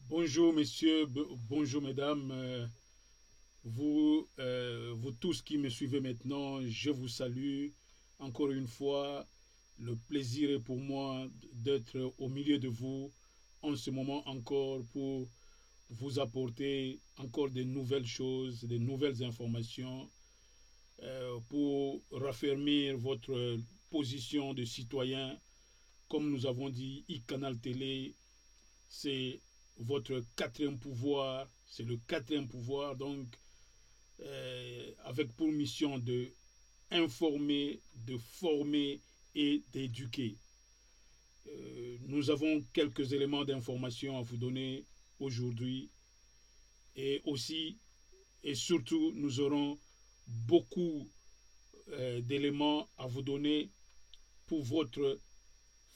Bonjour messieurs, bonjour mesdames, vous tous qui me suivez maintenant, je vous salue encore une fois. Le plaisir est pour moi d'être au milieu de vous en ce moment encore pour vous apporter encore de nouvelles choses, de nouvelles informations, pour raffermir votre position de citoyen. Comme nous avons dit, e-Canal Télé, c'est votre quatrième pouvoir, c'est le quatrième pouvoir, donc avec pour mission de informer, de former et d'éduquer. Nous avons quelques éléments d'information à vous donner aujourd'hui et aussi et surtout nous aurons beaucoup d'éléments à vous donner pour votre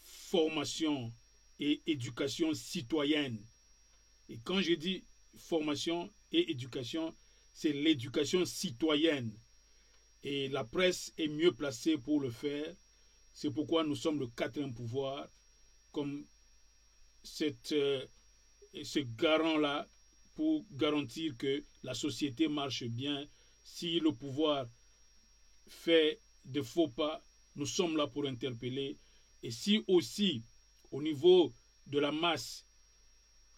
formation et éducation citoyenne. Et quand je dis formation et éducation, c'est l'éducation citoyenne. Et la presse est mieux placée pour le faire. C'est pourquoi nous sommes le quatrième pouvoir, comme ce garant-là, pour garantir que la société marche bien. Si le pouvoir fait de faux pas, nous sommes là pour interpeller. Et si aussi, au niveau de la masse,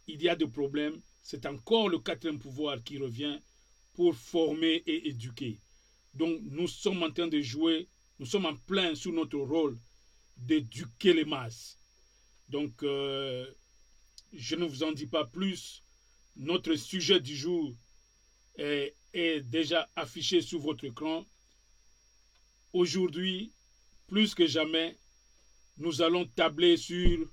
il y a des problèmes, c'est encore le quatrième pouvoir qui revient pour former et éduquer. Donc nous sommes en train de jouer, nous sommes en plein sous notre rôle d'éduquer les masses. Donc je ne vous en dis pas plus. Notre sujet du jour est déjà affiché sur votre écran. Aujourd'hui, plus que jamais, nous allons tabler sur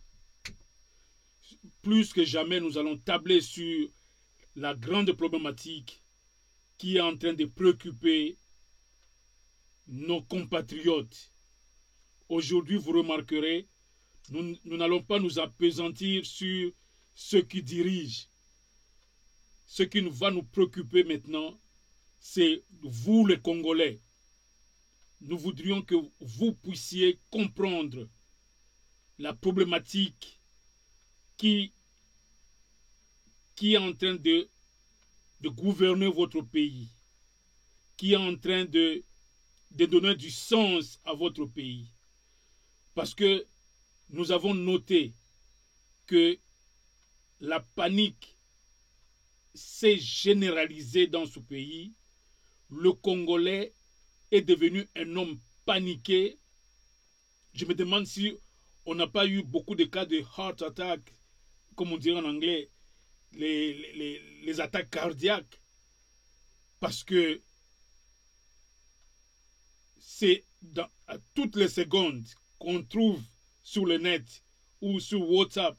la grande problématique qui est en train de préoccuper nos compatriotes. Aujourd'hui, vous remarquerez, nous n'allons pas nous appesantir sur ceux qui dirigent. Ce qui va nous préoccuper maintenant, c'est vous les Congolais. Nous voudrions que vous puissiez comprendre la problématique qui est en train de gouverner votre pays, qui est en train de donner du sens à votre pays. Parce que nous avons noté que la panique s'est généralisée dans ce pays. Le Congolais est devenu un homme paniqué. Je me demande si on n'a pas eu beaucoup de cas de heart attack, comme on dirait en anglais, les attaques cardiaques. Parce que c'est à toutes les secondes qu'on trouve sur le net ou sur WhatsApp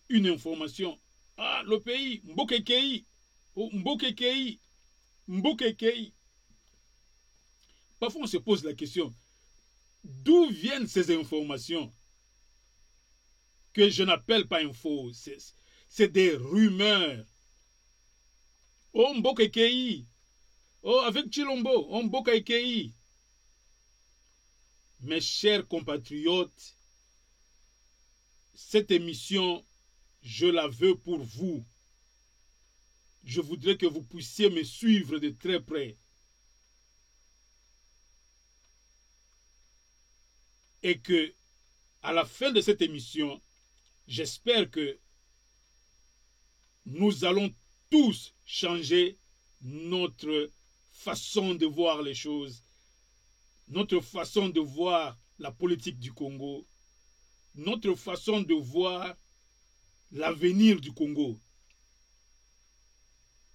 une information. Ah, le pays, Mbokekei, Mbokekei, Mbokekei. Parfois, on se pose la question, d'où viennent ces informations que je n'appelle pas infos? C'est des rumeurs. Oh, Mbokekei. Oh, avec Chilombo, oh, Mbokekei. Mes chers compatriotes, cette émission, je la veux pour vous. Je voudrais que vous puissiez me suivre de très près. Et que, à la fin de cette émission, j'espère que nous allons tous changer notre façon de voir les choses, notre façon de voir la politique du Congo, notre façon de voir l'avenir du Congo.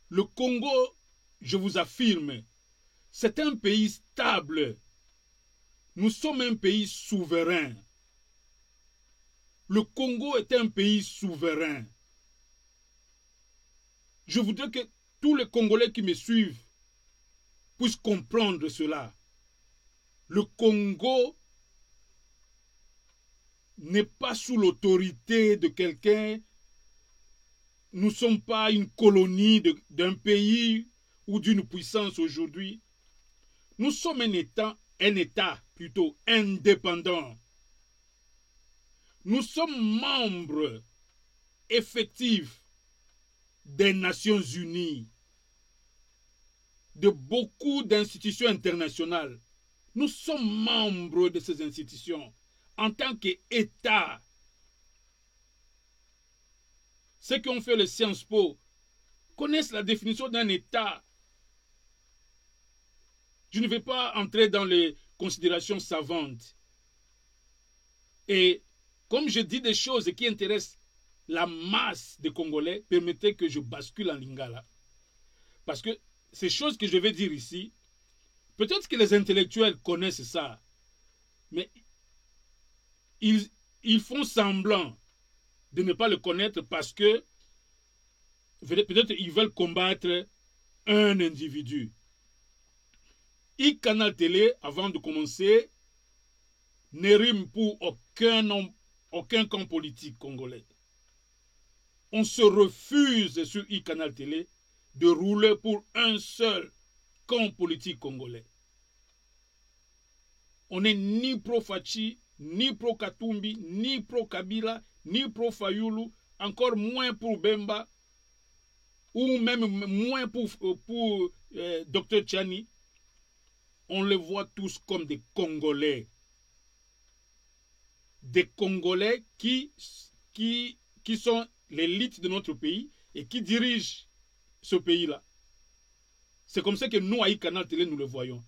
Le Congo, je vous affirme, c'est un pays stable. Nous sommes un pays souverain. Le Congo est un pays souverain. Je voudrais que tous les Congolais qui me suivent puissent comprendre cela. Le Congo n'est pas sous l'autorité de quelqu'un. Nous ne sommes pas une colonie d'un pays ou d'une puissance aujourd'hui. Nous sommes un État plutôt indépendant. Nous sommes membres effectifs des Nations Unies, de beaucoup d'institutions internationales. Nous sommes membres de ces institutions en tant qu'État. Ceux qui ont fait le Sciences Po connaissent la définition d'un État. Je ne vais pas entrer dans les considérations savantes. Et comme je dis des choses qui intéressent la masse des Congolais, permettez que je bascule en lingala. Parce que ces choses que je vais dire ici, peut-être que les intellectuels connaissent ça, mais ils font semblant de ne pas le connaître parce que peut-être ils veulent combattre un individu. Canal Télé, avant de commencer, ne rime pour aucun camp politique congolais. On se refuse sur Canal Télé de rouler pour un seul camp politique congolais. On n'est ni pro-Fachi, ni pro-Katumbi, ni pro-Kabila, ni pro-Fayulu, encore moins pour Bemba, ou même moins pour Dr Tchani. On les voit tous comme des Congolais. Des Congolais qui sont l'élite de notre pays et qui dirigent ce pays-là. C'est comme ça que nous, à Canal Télé, nous le voyons.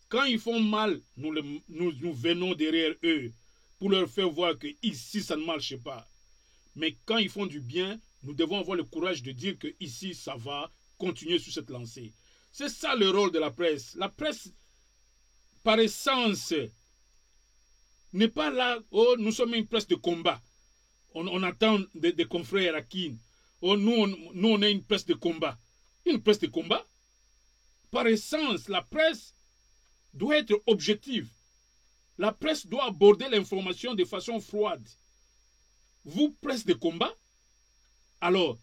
Quand ils font mal, nous venons derrière eux pour leur faire voir que ici, ça ne marche pas. Mais quand ils font du bien, nous devons avoir le courage de dire que ici, ça va continuer sur cette lancée. C'est ça le rôle de la presse. La presse, par essence, n'est pas là, oh, nous sommes une presse de combat. On attend des confrères à Kin. Oh, nous, on est une presse de combat. Une presse de combat. Par essence, la presse doit être objective. La presse doit aborder l'information de façon froide. Vous, presse de combat, alors,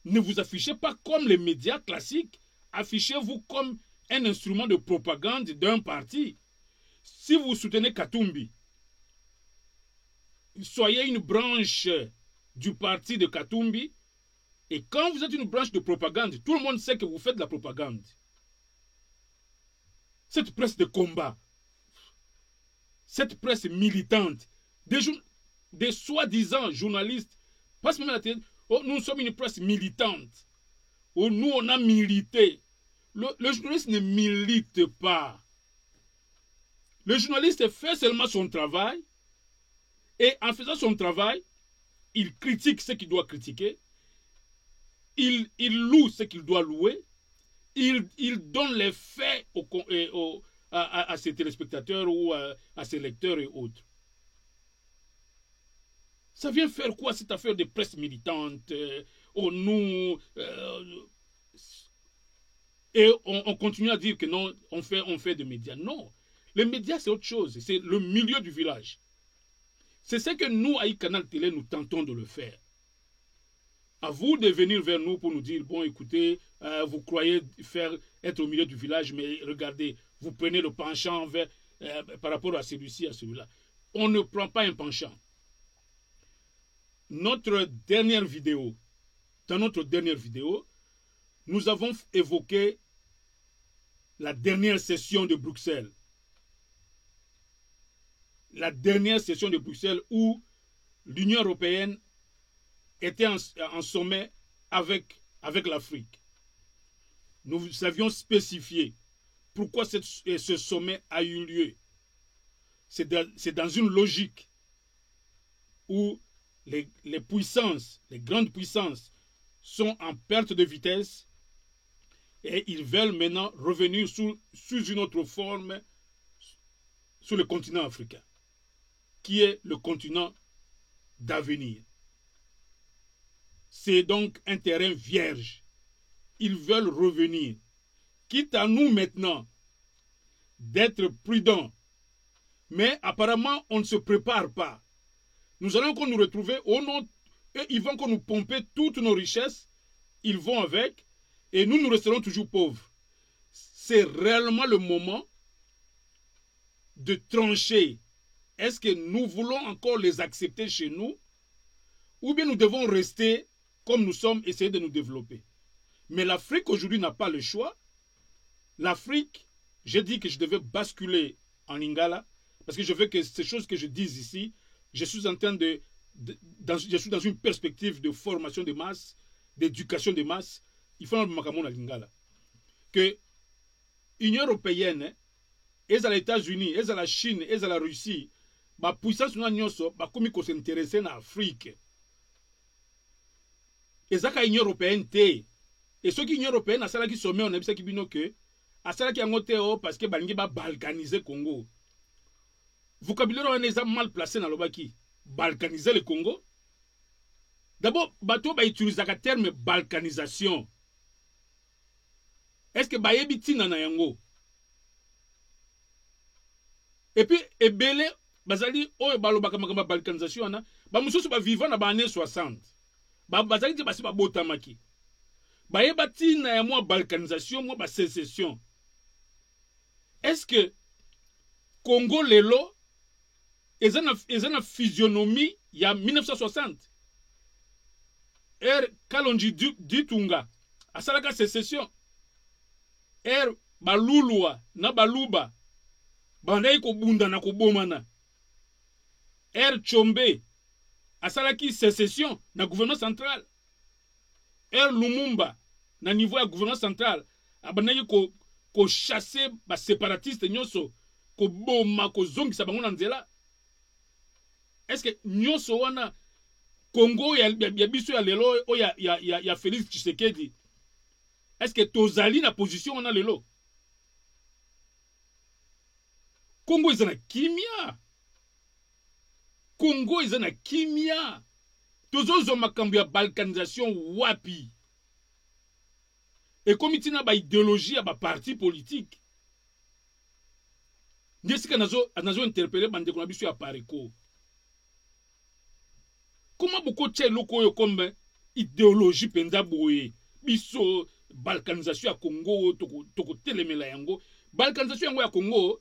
ne vous affichez pas comme les médias classiques. Affichez-vous comme un instrument de propagande d'un parti. Si vous soutenez Katumbi, soyez une branche du parti de Katumbi. Et quand vous êtes une branche de propagande, tout le monde sait que vous faites de la propagande. Cette presse de combat, cette presse militante, des soi-disant journalistes, passe même à la télé, oh, nous sommes une presse militante. Oh, nous, on a milité. Le journaliste ne milite pas. Le journaliste fait seulement son travail. Et en faisant son travail, il critique ce qu'il doit critiquer. Il loue ce qu'il doit louer. Il donne les faits à ses téléspectateurs ou à ses lecteurs et autres. Ça vient faire quoi cette affaire de presse militante et on continue à dire que non, on fait des médias. Non, les médias c'est autre chose. C'est le milieu du village. C'est ce que nous, à Canal Télé, nous tentons de le faire. À vous de venir vers nous pour nous dire, bon, écoutez, vous croyez être au milieu du village, mais regardez, vous prenez le penchant par rapport à celui-ci, à celui-là. On ne prend pas un penchant. Dans notre dernière vidéo, nous avons évoqué la dernière session de Bruxelles. La dernière session de Bruxelles où l'Union européenne était en sommet avec l'Afrique. Nous avions spécifié pourquoi ce sommet a eu lieu. C'est dans une logique où les puissances, les grandes puissances, sont en perte de vitesse et ils veulent maintenant revenir sous une autre forme sur le continent africain, qui est le continent d'avenir. C'est donc un terrain vierge. Ils veulent revenir. Quitte à nous maintenant d'être prudents. Mais apparemment, on ne se prépare pas. Nous allons nous retrouver au nom, et ils vont nous pomper toutes nos richesses. Ils vont avec, et nous resterons toujours pauvres. C'est réellement le moment de trancher. Est-ce que nous voulons encore les accepter chez nous? Ou bien nous devons rester comme nous sommes, essayer de nous développer. Mais l'Afrique aujourd'hui n'a pas le choix. L'Afrique, j'ai dit que je devais basculer en lingala, parce que je veux que ces choses que je dise ici, je suis en train je suis dans une perspective de formation de masse, d'éducation de masse. Il faut que la lingala. Que l'Union européenne, et à les États-Unis, et à la Chine, et à la Russie, la puissance de l'Union comme s'intéresser à l'Afrique. Et ça l'Union européenne et ce qui l'Union européenne a ça qui sommet on a dit que a ça qui a ngoté parce que balingi ba balkaniser Congo. Vocabulaire on est mal placé dans le baki. Balkaniser le Congo. D'abord bateau ba utiliser le terme balkanisation. Est-ce que ba yebiti na yango? Et puis ebele bazali oyo balobaka makamba balkanisation ana ba mususu ba vivant na ba années 60. Bazali te basi ba botamaki. Ba yebati na ya moi balkanisation moi ba sécession. Est-ce que Congo lelo est une physionomie il y a 1960? Kalonji Ditunga a salaka sécession. Balulua na baluba bandai ko bunda na ko bomana. Chombe a salaki sécession na gouvernement central. Lumumba na niveau ya gouvernement central abandaki ko chasser ba séparatiste nyonso ko boma ko zongisa bango na nzela. Est-ce que nyonso wana Congo ya biso ya lelo o ya Félix Tshisekedi? Est-ce que tozali na position wana lelo? Congo izana kimia. Congo izana kimia. Tozozo makambo ya balkanisation wapi? Et comme il y a une idéologie, il y a un parti politique. N'est-ce que nous avons interpellé les gens à Pareko? Comment beaucoup de gens comme idéologie pendaboye, biso balkanisation à Congo, toko telemela yango, balkanisation à Congo,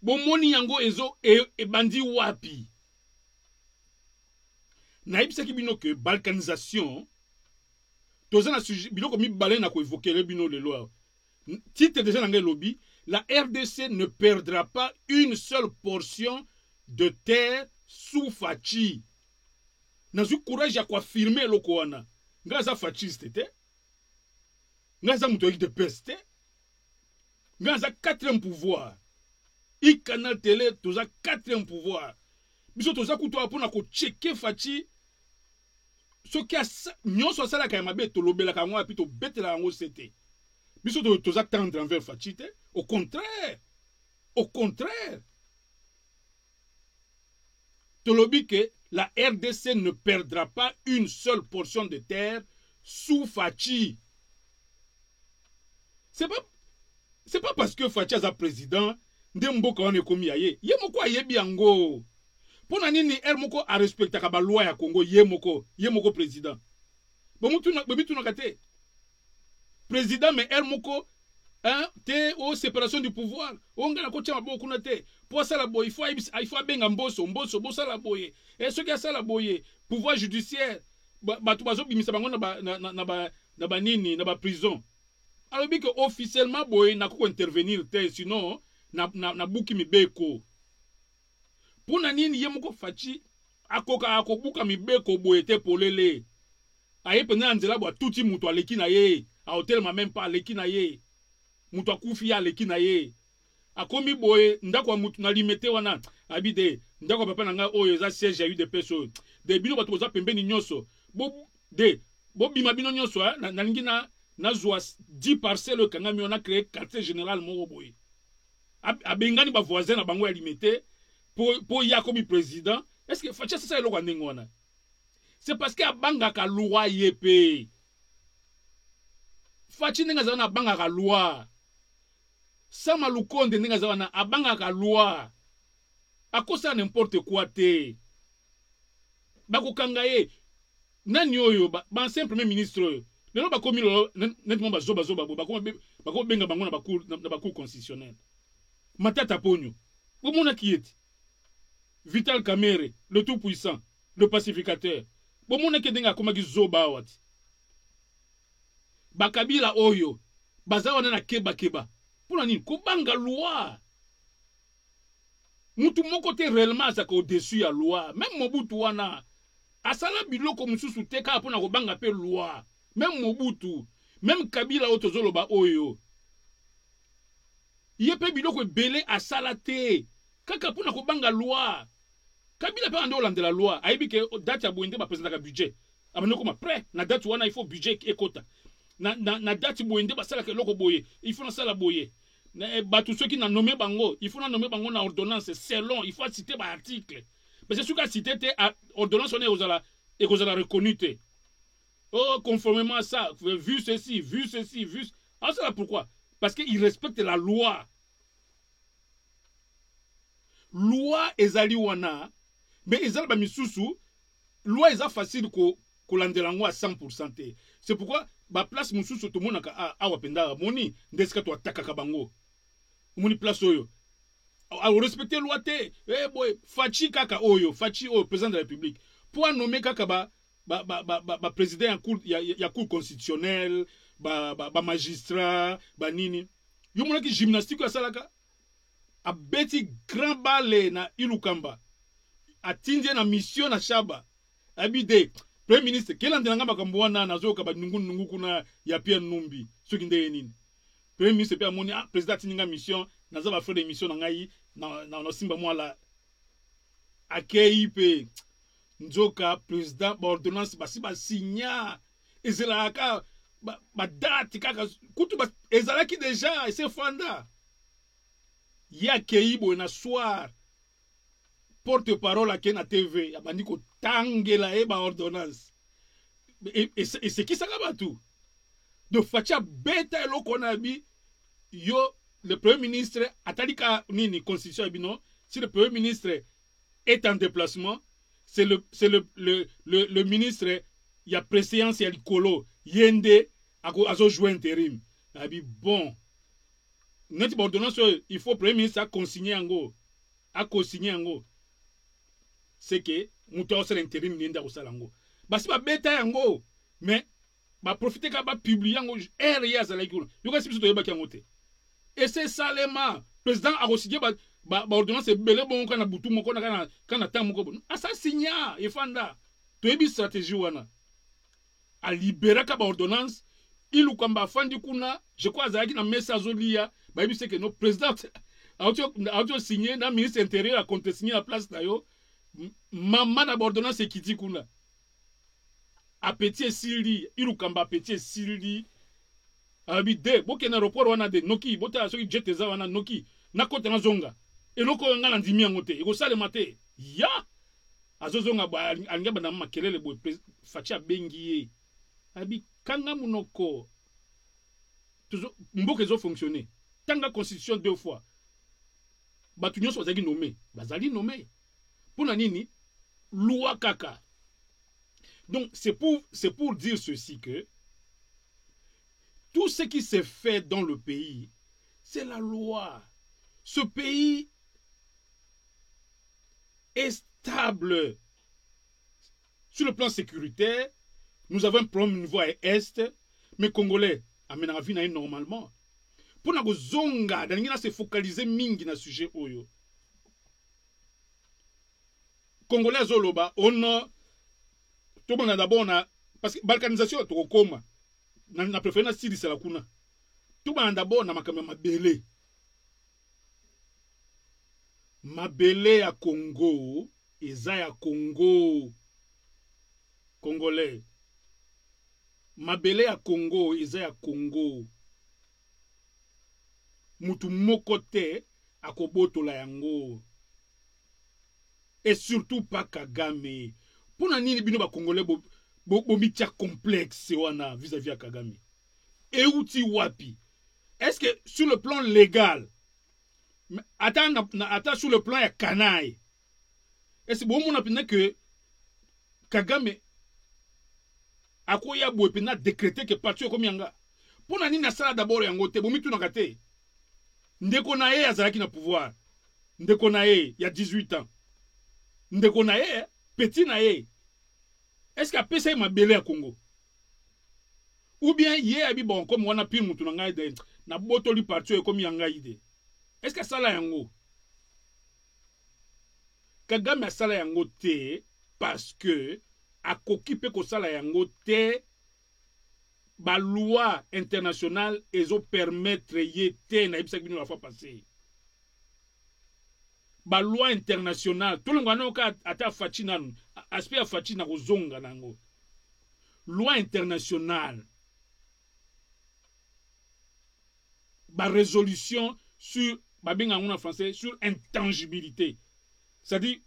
bomoni yango ezo e bandi wapi? Naïbisa ki bino que balkanisation tozana sujet biloko mi balé na ko évoquer le bino le loi. Titre déjà dans le lobby, la RDC ne perdra pas une seule portion de terre sous Fachi. Nazu courage à quoi affirmer le koana. Ngaza fasciste te. Ngaza mutoyi de peste. Ngaza quatrième pouvoir. I canal télé toza quatrième pouvoir. Biso toza kutoa pona ko checker Fachi. Ce qui a nyonso sala ka mabe to lobela ka ngwa pito betela ngo c'était. Biso toza tendre envers Fachi te. Au contraire. Au contraire. Tolobi que la RDC ne perdra pas une seule portion de terre sous Fachi. C'est pas parce que Fachi est président, ndemboka on est komi aye. Yemoko ayebi ango. Pona nini moko a respecta ka ba loi ya Congo yemoko président. Bomutu na kate. Président mais moko te o séparation du pouvoir. Onga na ko tia maboko na te. Pour ça la boye il faut benga mboso bosa la boye. Et ce qui a ça la boye, pouvoir judiciaire batu bazo bimisa bango na ba nini na ba prison. Alors que officiellement boye na ko intervenir te sinon na buki mibeko. Pona nini yemoko Fachi akoka akobuka mibeko boye te polele. Aye pena nzela bo tuti muto aleki na ye, a hotel ma même pas aleki na ye. Muto akufi aleki na ye. Akomi boye ndako mutu na limete wana abide ndako papa nanga oyo za siège ya UDPS de bino bato boza pembeni nyonso bo bima bino nyonso na lingi na zwa 10 parcelles kanga mi on a créé quartier général moko boye abengani ba voisin na bango ya limete pour Yakobi président. Est-ce que Fachi ça eloko ndenge wana? C'est parce que abanga ka loi yepe. Fachi ndenge za na banga ka loi. Sama Lukonde ndenge za na abanga ka loi. Akosa n'importe quoi te. Bako kangaye nani oyo ba ancien premier ministre lelo ba komi lo nettement ba zoba bako benga bango na ba cour constitutionnel. Matata Ponyo. Omona kieti. Vital Kamerhe, le tout-puissant, le pacificateur. bomona ke ndenge akomaki zoba awa ti bakabila oyo baza wana na keba mpona nini kobanga loi mutu moko te réellement azaka au-dessus ya loi même Mobutu wana asala biloko mosusu te kaka mpona kobanga mpe loi même Mobutu même Kabila oyo tozoloba oyo ye mpe biloko ebele asala te kaka mpona kobanga loi Kabila mpe ande olandela loi ayebi ke date ya boye nde bapresentaka budget abandi okoma prêt na date wana il faut budget ekota na date boye nde basalaka eloko boye il faut nasala boye bato soki na nommé bango il faut na nommé bango na ordonnance selon il faut citer ba article parce que soki citer te ordonnance wana ekozala reconnu te oh conformément à ça vu ceci alors c'est là pourquoi parce que il respecte la loi ezali wana mais ezali ba misusu loi eza facile kolandela ngo à 100% te c'est pourquoi ba place mususu to monaka awa penda moni ndesika to atakaka bango moni place oyo a respecter loi te boy fachi kaka oyo fachi oyo président de la République pour nommer kaka ba président ya cour constitutionnelle ba magistrat ba nini yo monaki gymnastique ya salaka a beti grand ballet na Ilukamba atindie na mission na Shaba abide Premier ministre kelande nanga makambo wana nazoka ba nungu kuna ya Pierre Numbi soki ndeye nini Premier ministre pe amoni président tininga mission naza ba faire des missions na ngai na simba mwala akei pe nzoka président ba ordonnance basi ba signa ezalaka ba date kaka kutu ba ezalaki déjà c'est fanda ya kei bo na soir porte-parole à Kena TV abandi ko tangela ba ordonnance et c'est qui ça va tout de facha beta eloko na bi yo le premier ministre atalika nini constitution abino si le premier ministre est en déplacement c'est le ministre ya préséance ya likolo yende azo jouer intérim abi bon neti ba ordonnance il faut premier ministre a consigner yango c'est que muto osala intérim nenda osala yango basi ba beta yango mais ba profiter ka ba publier yango ya zala kilo yo kasi biso to yeba yango te et c'est salement président a resigné ba ordonnance belé bon kana butu moko na kana temps moko bon asa signa efanda to yebi stratégie wana a libérer ka ba ordonnance Ilukamba fandi kuna je crois azaki na message olia ba yebi c'est que no président auto signé na ministre intérieur a contesté la place na yo maman na ordonnance ekiti kuna appétit sili Ilukamba appétit sili abi de boke na aéroport wana de noki bota soki jet eza wana noki na kota na zonga eloko nga na ndimi yango te ekosalema te ya azozonga ba alinga bana makelele boy fachi abengi ye abi kanga munoko tuzo mboka ezo fonctionner tanga constitution 2 fois batu nyonso bazali nommé pona nini loi kaka. Donc c'est pour dire ceci que tout ce qui s'est fait dans le pays, c'est la loi. Ce pays est stable. Sur le plan sécuritaire, nous avons un problème au niveau est, mais Congolais, amène la vie normalement. Pour nous zonga, nous se focaliser mingi na sujet oyo. Congolais zoloba, on a tout le monde d'abord parce que balkanisation to koma na préférence style c'est la kuna. Tout le monde d'abord na makambo mabele. Mabele ya Congo, eza ya Congo. Congolais. Mabele ya Congo, eza ya Congo. Mutu moko te akobotola yango. Et surtout pas Kagame. Pour nani bino ba Congolais bo mitia complexe wana vis-à-vis à Kagame. Et outi wapi? Est-ce que sur le plan légal, attends sur le plan ya canaille, est-ce que bon mon opinion que Kagame akoya bo pena décréter que parti comme yanga. Pour nani na sala d'abord yango te bo mitu na kate. Ndeko na ye azalaki na pouvoir. Ndeko na ye il y a 18 ans. Ndeko na ye petit na ye. Est-ce est-ce que apesa mabele ya Congo? Ou bien yé abi bon comme wana pile mutu na ngai de na botoli parti e comme yanga ide. Est-ce que ça la yango? Kagame a sala yango te parce que a kokipe ko sala yango te ba loi internationale ezo permettre yete na ibisa bino la fois passée. Ba loi internationale tout le monde ka ata fachi nanu aspect fachi na kozonga nango. Loi internationale ba résolution sur ba benga en français sur intangibilité. C'est-à-dire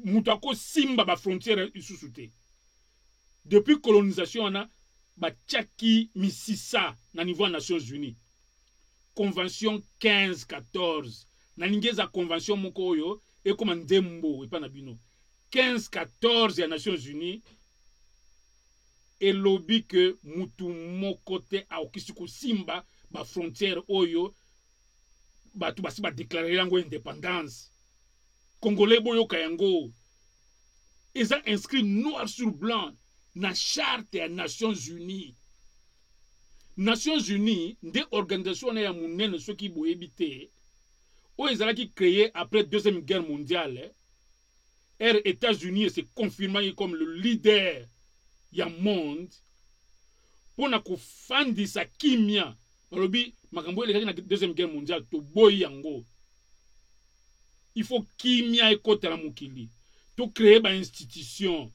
mutako simba ba frontière isusu te. Depuis colonisation on a ba tchaki misisa na niveau des Nations Unies. Convention 15-14 na ningeza convention moko oyo e comme ndembo e pa na bino 15-14 ya Nations Unies et lobby que mutu moko te a okisuko simba ba frontière oyo ba tu basi ba déclarer yango indépendance. Congolais boyo kayango ils ont inscrit noir sur blanc na charte ya Nations Unies. Nations Unies des organisations ya munene ceux qui boyebité o ezalaki créé après deuxième guerre mondiale. Les États-Unis se confirmé comme le leader ya monde pour na kofandisa kimia balobi makambo elekaki na deuxième guerre mondiale to boyi yango. Il faut kimia ekotela mokili to créer ba institution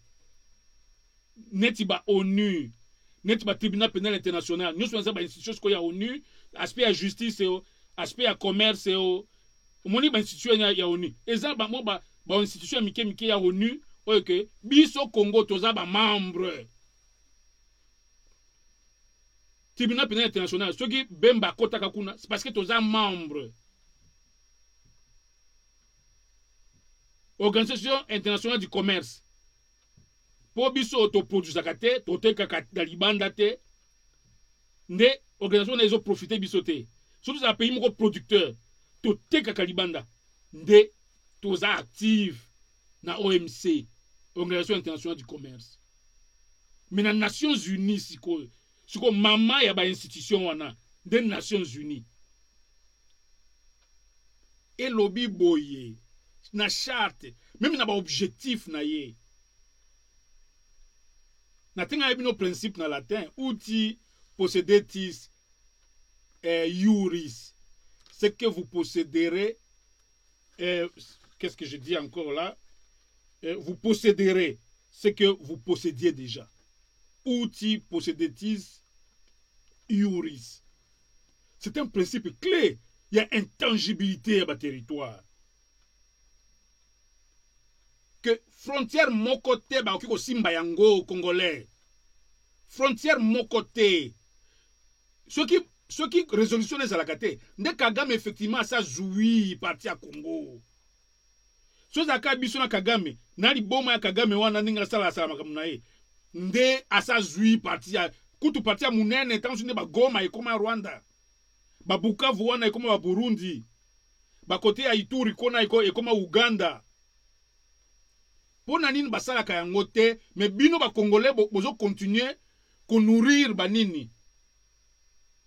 neti ba ONU neti ba tribunal pénal international nous sommes ba institution ko ya ONU aspect ya justice aspect ya commerce moni ba institution ya ONU eza ba mo ba institution mike ya ONU oyoke biso Congo toza ba membre tribunal pénal international ceux qui bemba kotaka kuna c'est parce que toza membre Organisation internationale du commerce. Po biso autoproduisaka te, totekaka na libanda te. Nde organisation ezo profiter biso te. Surtout za pays moko producteur, totekaka libanda. Nde toza active na OMC, Organisation internationale du commerce. Mais na Nations Unies siko mama ya ba institution wana, des Nations Unies. Et lobby boye na charte même na ba objectif na ye na tenga bino principe na latin uti possedetis iuris ce que vous posséderez qu'est-ce que je dis encore là vous posséderez ce que vous possédiez déjà uti possedetis iuris c'est un principe clé. Il y a intangibilité à bas territoire. Que frontière mon côté ba okiko simba yango congolais. Frontière mon côté. Ce qui résolution les alakate. Nde Kagame effectivement ça joui parti à Congo. Ce zaka biso na Kagame na liboma ya Kagame wana ninga sala makamuna ye. Nde asa joui parti à kutu parti à munene tanzune ba Goma et comme Rwanda. Ba Bukavu wana ekoma ba Burundi ba kote ya Ituri kona ekoma Uganda pona nini basalaka yango te mais bino ba Congolais bozo continuer ko nourrir ba nini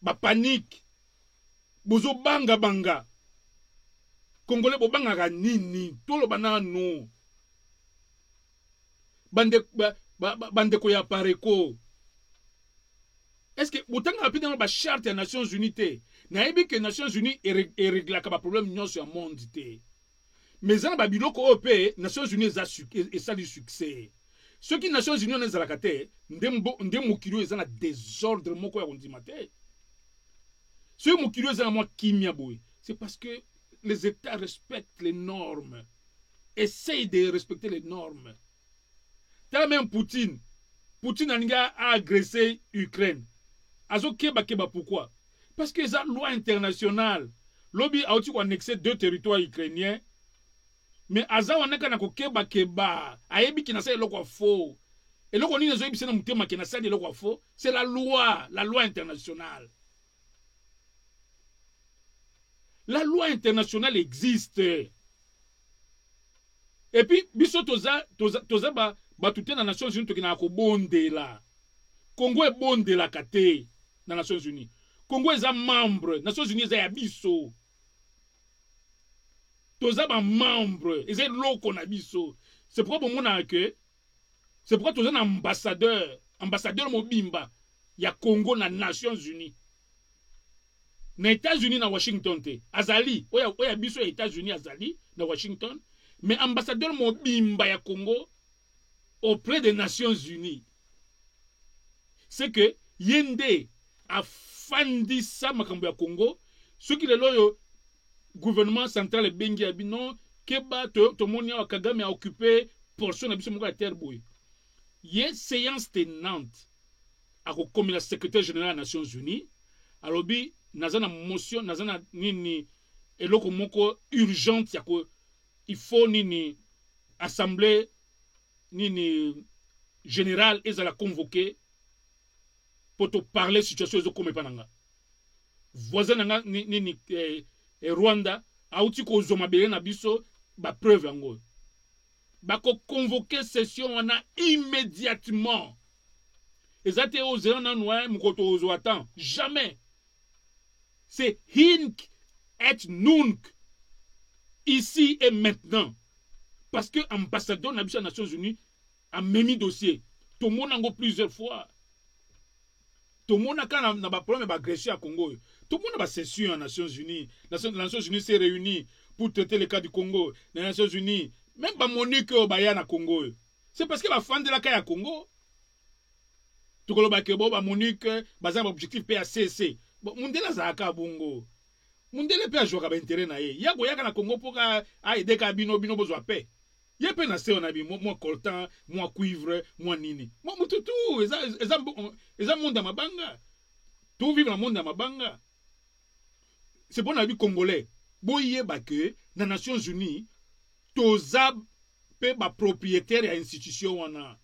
ba panique bozo banga Congolais bo banga nini tolo banano bande ko ya pareko. Est-ce que autant rapidement ba charte des Nations Unies te na ebi que Nations Unies est réglé ka ba problème nyonso ya monde te mais en ba biloko opé Nations Unies et ça du succès ceux qui Nations Unies les alakate ndem mokilo ezana désordre moko ya kondima te ceux mokilo ezana mo kimia boy c'est parce que les États respectent les normes essayent de respecter les normes. Tel même Poutine a agressé Ukraine. Azo keba pourquoi? Parce que la loi internationale, lobby a aussi annexé 2 territoires ukrainiens. Mais aza wanaka na keba ayebi kinasa eloko faux. Et loko ni nazo yebisa na mutema kinasa eloko faux, c'est la loi internationale. La loi internationale existe. Et puis biso toza bato te na Nations Unies tokina kobondela. Congo est bondelaka te na Nations Unies. Congo eza membre, Nations Unies eza ya biso. Toza ba membre, eza loko na biso. C'est pourquoi bon mona que c'est pourquoi toza un ambassadeur mobimba ya Congo na Nations Unies. Na États-Unis na Washington te. Azali, oya biso ya États-Unis azali na Washington, mais ambassadeur mobimba ya Congo auprès des Nations Unies. C'est que yende a fandisa makambo ya Congo, ce qui le loyo gouvernement central et bengi abino keba to moni wa Kagame a occupé portion na biso moko ya terre boy. Ye séance tenante a comme la secrétaire général des Nations Unies alobi nazana motion nazana nini eloko moko urgente ya ko il faut nini assemblée nini générale ezala convoquer pour te parler situation zo comme pananga voisin nanga nini Rwanda auti ko zoma bele na biso ba preuve yango bako convoquer session wana immédiatement ezate ozela na noa mukoto ozo attend jamais c'est hink et nunc ici et maintenant parce que ambassadeur na biso Nations Unies a même dossier tout le monde en plusieurs fois. Tout le monde a un problème d'agression à Congo. Tout le monde a session aux Nations Unies. Les Nations Unies s'est réunies pour traiter le cas du Congo. Les Nations Unies, même pas Monique au Bayana Congo. C'est parce que la fin de la cas à Congo. Tout le monde a Monique, basé sur l'objectif PACC. Mundela Zaka Bongo. Mundela peut jouer avec intérêt na ye. Ya goya na Congo pour aider Kabino bino besoin paix. Y'a pas nassé on a vu moi coltan, moi cuivre, moi nini. Moi mututu, eza monde à mabanga. Tout vivre dans le monde à mabanga. C'est bon la vie congolais. Boye ba que na Nations Unies toza pe ba propriétaire ya institution wana.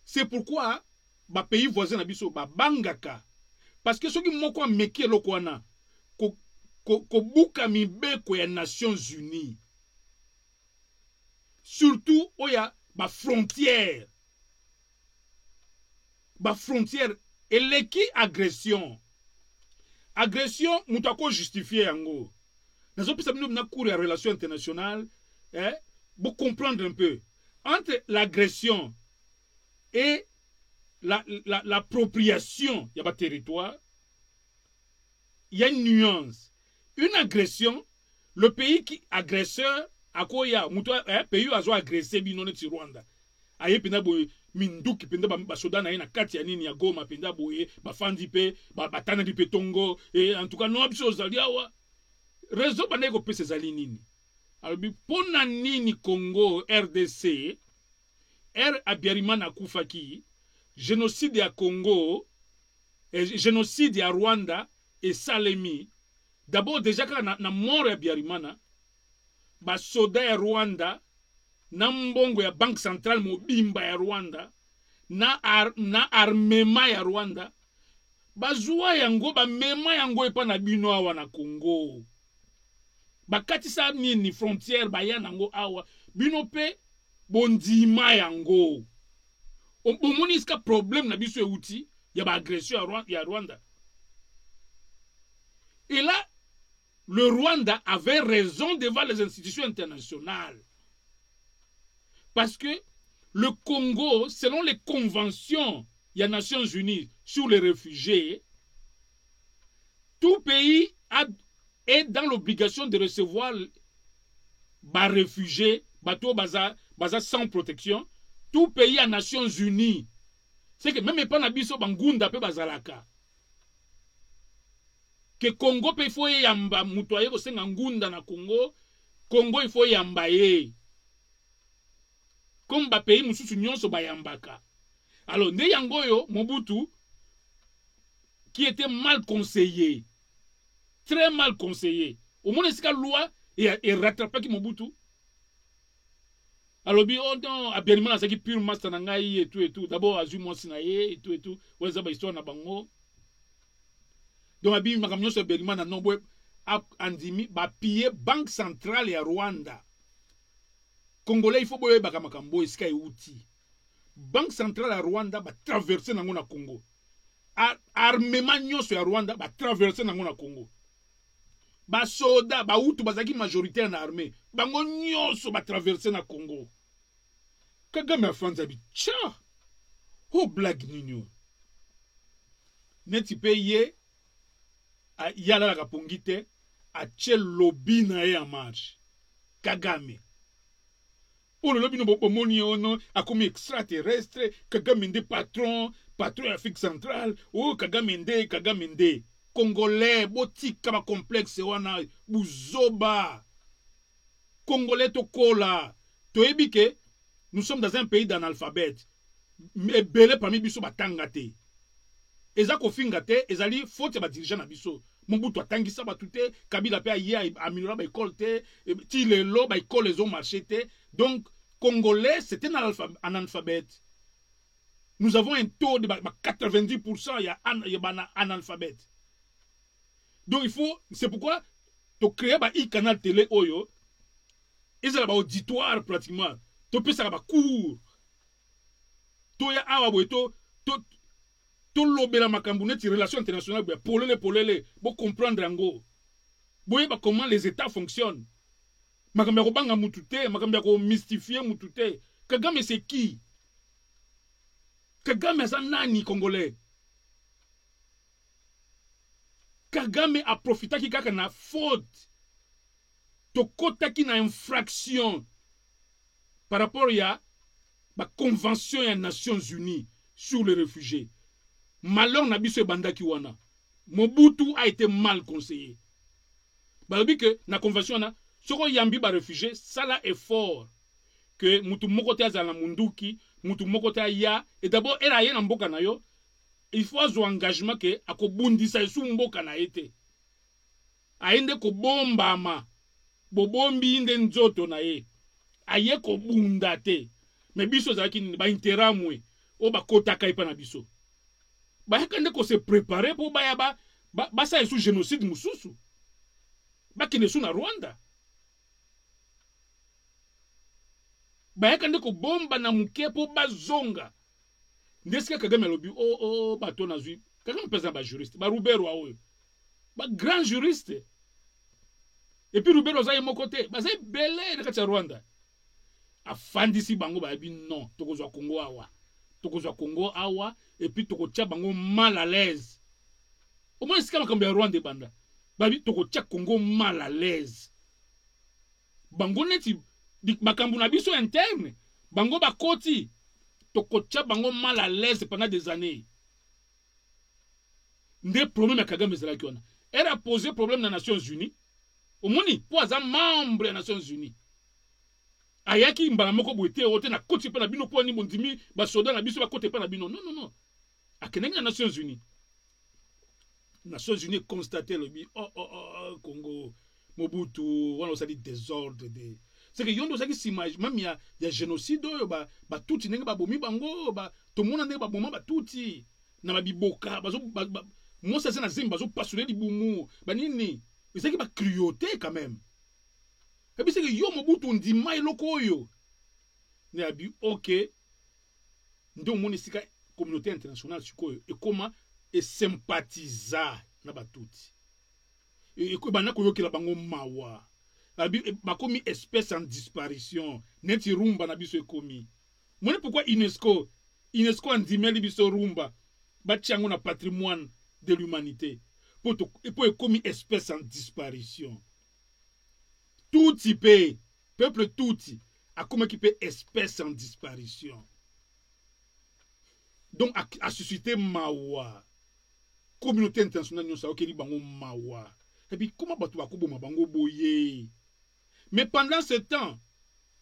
C'est pourquoi ba pays voisin na biso ba bangaka. Parce que soki moko meki loko wana ko buka mibeko ya Nations Unies. Surtout, il y a des frontières. Des frontières. Et l'équipe agression. Agression, nous avons justifié. Nous avons cours de relations internationales. Pour comprendre un peu. Entre l'agression et l'appropriation de territoire, il y a une nuance. Une agression, le pays qui agresseur, akoya muto pays azo agresser binone ti Rwanda aye penda boye minduki penda ba soda na ina kati ya nini ya Goma penda boye ba fandi pe ba batana di petongo et en tout cas no biso zaliawa réseau ba nego pese zali nini alors bi pona nini Congo RDC Abiyarimana kufaki génocide ya Congo génocide ya Rwanda et Salemi d'abord déjà na mort ya Abiyarimana ba soda ya Rwanda na mbongo ya banque centrale mobimba ya Rwanda na armema ya Rwanda bazwa yango ba mema yango epa na bino awa na Congo bakatisa nini frontière baya nango awa bino pe bondima yango omoni iska problème na biso euti ya ba agression ya Rwanda. Et là le Rwanda avait raison devant les institutions internationales. Parce que le Congo, selon les conventions des Nations Unies sur les réfugiés, tout pays est dans l'obligation de recevoir des réfugiés, bateau baza sans protection. Tout pays à Nations Unies. C'est que même pas nabiso bangunda pe bazalaka. Que Congo pe faut yamba mutoye ko senga ngunda na Congo il faut yamba ye comme ba pays mususu nyonso ba yambaka. Alors ne yangoyo Mobutu qui était mal conseillé, très mal conseillé, au moins est-ce que la loi est rattrapée qui Mobutu. Alors bi on Abiyarimana ça qui pure master na ngai et tout d'abord azu moi sinaye et tout weza ba histoire na bango. Donc abi makamyo so Abiyarimana non boy andimi ba piller banque centrale ya Rwanda. Congolais, il faut boye bakamakambo iska outi. Banque centrale à Rwanda va traverser nango na Congo. Armement nyonso ya Rwanda va traverser nango na Congo. Ba soda, ba outu bazaki majoritaire na armée. Bango nyonso va traverser na Congo. Kagame afanza bi tcha. Oh blague nino. Neti pe ye a yala la kapongite a tche lobby na ye en marche. Kagame. Oh le lobby no bomoni ono a comme extraterrestre, Kagame nde patron Afrique centrale. Oh Kagame nde Congolais botika ba complexe wana buzoba. Congolais to kola. To ebike nous sommes dans un pays d'analphabètes. Mais belé parmi biso batanga te. Eza ko finga te, ezali faute ba dirigeant na biso. Mobutu atangisa batute, Kabila pe aye amilora ba école te, ti lelo ba école les ont marché te. Donc Congolais, c'était un analphabète. Nous avons un taux de 90%, il y a un analphabète. Donc il faut, c'est pourquoi tu crées un canal télé oyo, et ça va auditoire pratiquement. Tu peux ça va court. Tu y a awa to lobela makambunet relations internationales polele pour comprendre ngo. Boye ba comment les états fonctionnent. Makambe ko banga mutute, makambe ko mystifier mutute. Kagame c'est qui? Kagame c'est nani congolais? Kagame a profité ki kaka na faute. To kota ki na infraction par rapport à la convention des Nations Unies sur les réfugiés. Malheur na biso bandaki wana. Mobutu a été mal conseillé. Balobi que na convention na soko yambi ba réfugiés, ça là est fort que mutu moko te azala munduki, mutu moko te ya et d'abord era ye na mboka na yo, il faut avoir engagement que akobundisa esu mboka na ete. Aende ko bombama. Bobombi inde nzoto na ye. Aye ko bunda te. Mais biso zaki ba interamwe o ba kotaka ipa na biso. Ba yakande ko se préparer pour ba sa esu génocide mususu. Ba kine su na Rwanda. Ba yakande ko bomba na muke po ba zonga. Ndeska Kagame lobi bato na zui. Kagame pesa ba juriste, ba Rubero awo. Ba grand juriste. Et puis Rubero za yemo côté, ba za belé na kati Rwanda. Afandisi bango ba bi non, tokozwa Congo awa. Tokozwa Congo awa et puis tokotia bango mal à l'aise. Au moins c'est comme ya Rwanda banda. Ba bi tokotia Congo mal à l'aise. Bango neti makambu na biso interne. Bango ba koti tokotia bango mal à l'aise pendant des années. Nde problème ya Kagame zela kiona. Elle a posé problème dans les Nations Unies. Au moni, pour être membre des Nations Unies. Ayaki mbala moko boite ote na koti pa na bino po ni bondimi ba soda na biso ba kote pa na bino. Non non non. Akeneng na Nations Unies. Nations Unies constaté le bi Congo Mobutu on a dit désordre de c'est que yondo zaki s'image même ya génocide ba tuti nenge ba bomi bango ba to mona nenge ba boma ba tuti na ba biboka bazo moi ça c'est na zimba bazo passer di bumu ba nini c'est qui ba cruauté quand même. Et puis c'est que yo Mobutu ndima eloko yo. Ne abi OK. Ndo moni sika communauté internationale sikoyo et comment et sympathiser na batuti. Et ko bana ko yokela bango mawa. Abi bakomi espèce en disparition. Neti rumba na biso ekomi. Moni pourquoi UNESCO andimeli biso rumba. Ba tiango na patrimoine de l'humanité. Pour ekomi espèce en disparition. Touti pe, peuple touti, a comme équipé espèce en disparition. Donc, a suscité mawa. Communauté internationale, nous savons qu'il y a mawa. Et puis, comment batu bakubo mabango boye? Mais pendant ce temps,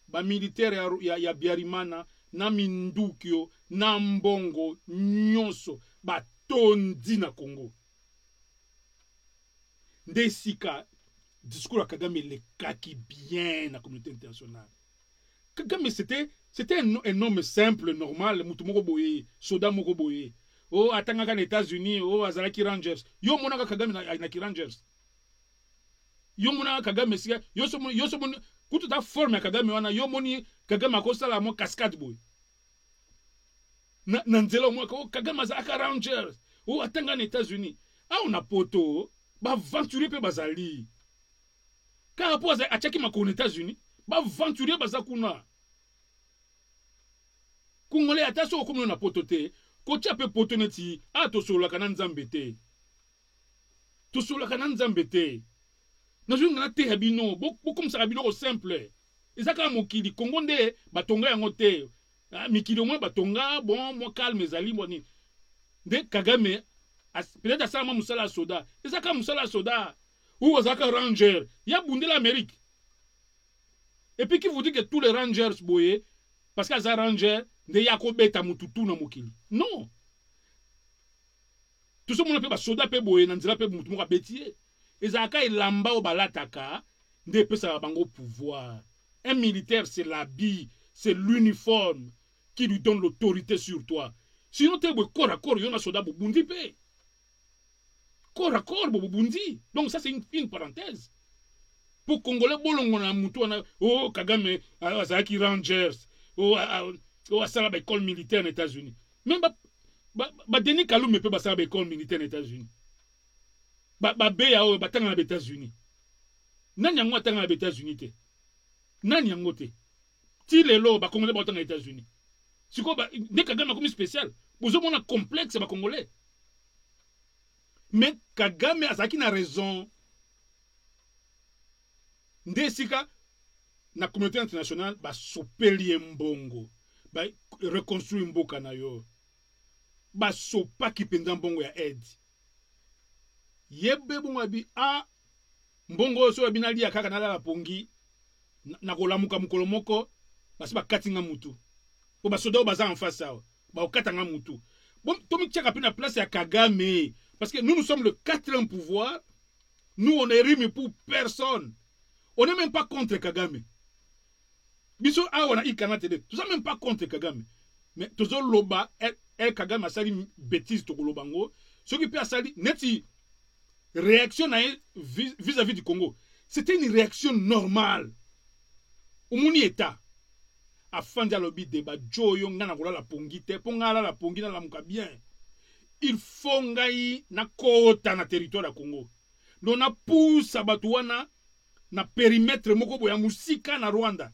ba militaire ya Biarimana, na Mindukyo, na Mbongo, nyonso, ba tondi na Congo. Ndesika, discours à Kagame le kaki bien la communauté internationale. Kagame c'était un homme simple, normal, mutumoko boye, soda moko boye. Oh, atanga les États-Unis, oh, azalaki Rangers. Yo monaka Kagame na ki Rangers. Yo monaka Kagame siya, yo so kutu ta forme ya Kagame wana yo moni Kagame akosala mo cascade boy na nzela mo ko Kagame azaka Rangers o atanga na États-Unis a na poto ba aventurier pe bazali ka rapport a chaki makoni États-Unis ba aventurier bazakuna Congolais ata so komo na poto te ko tia pe poto neti a to solo kana nzambe te to solo kana nzambe te na jour na te habino beaucoup ça habino simple ezaka mokili Congo nde batonga yango te mikili mo batonga bon mo calme ezali boni de Kagame peut-être à ça musala soda ezaka musala soda ou ezaka ranger ya bundé l'Amérique et puis qui vous dit que tous les rangers boye parce que za ranger nde ya ko beta mututu na mokili non tout ce monde peut ba soda pe boye na nzela pe mutu mo ka betie ezaka ilamba o balataka nde pesa bango pouvoir. Un militaire c'est l'habit, c'est l'uniforme qui lui donne l'autorité sur toi. Sinon tu es corps à corps, yona soda bobundi pe. Corps à corps bobundi. Donc ça c'est une parenthèse. Pour Congolais bolongo na mutu na oh Kagame azaki Rangers, oh asala ba école militaire aux États-Unis. Même ba Denis Kalou peut passer à l'école militaire aux États-Unis. Ba beya o batanga na États-Unis. Nani yango atanga na États-Unis te. Nani yango te. Ti lelo ba Congolais batanga na États-Unis. Siko ba de Kagame comme spécial. Bozo mona complexe ba Congolais. Mais Kagame azaki na raison. Ndesika na communauté internationale ba sopeli mbongo. Ba reconstruire mboka na yo. Ba sopa kipenda mbongo ya aide. Yebe bungabi a mbongo so binali ya kaka nala la pongi na kolamuka mukolo moko basi bakatinga mutu po basoda baza en face ça ba okatanga mutu bon tomi tchaka pe na place ya Kagame parce que nous sommes le quatrième pouvoir, nous on est rimi pour personne, on n'est même pas contre Kagame biso a on a ikana tele tout ça même pas contre Kagame mais tozo loba el Kagame asali bêtise to kolobango ce qui peut asali neti réaction vis-à-vis du Congo, c'était une réaction normale. Au moni état, afin de lobby débat, Joyo ngana la pongite, pongala la pongina la muka bien. Il faut ngai na kota na territoire ya Congo. Donc na pousse abatuana na périmètre moko boya musika na Rwanda.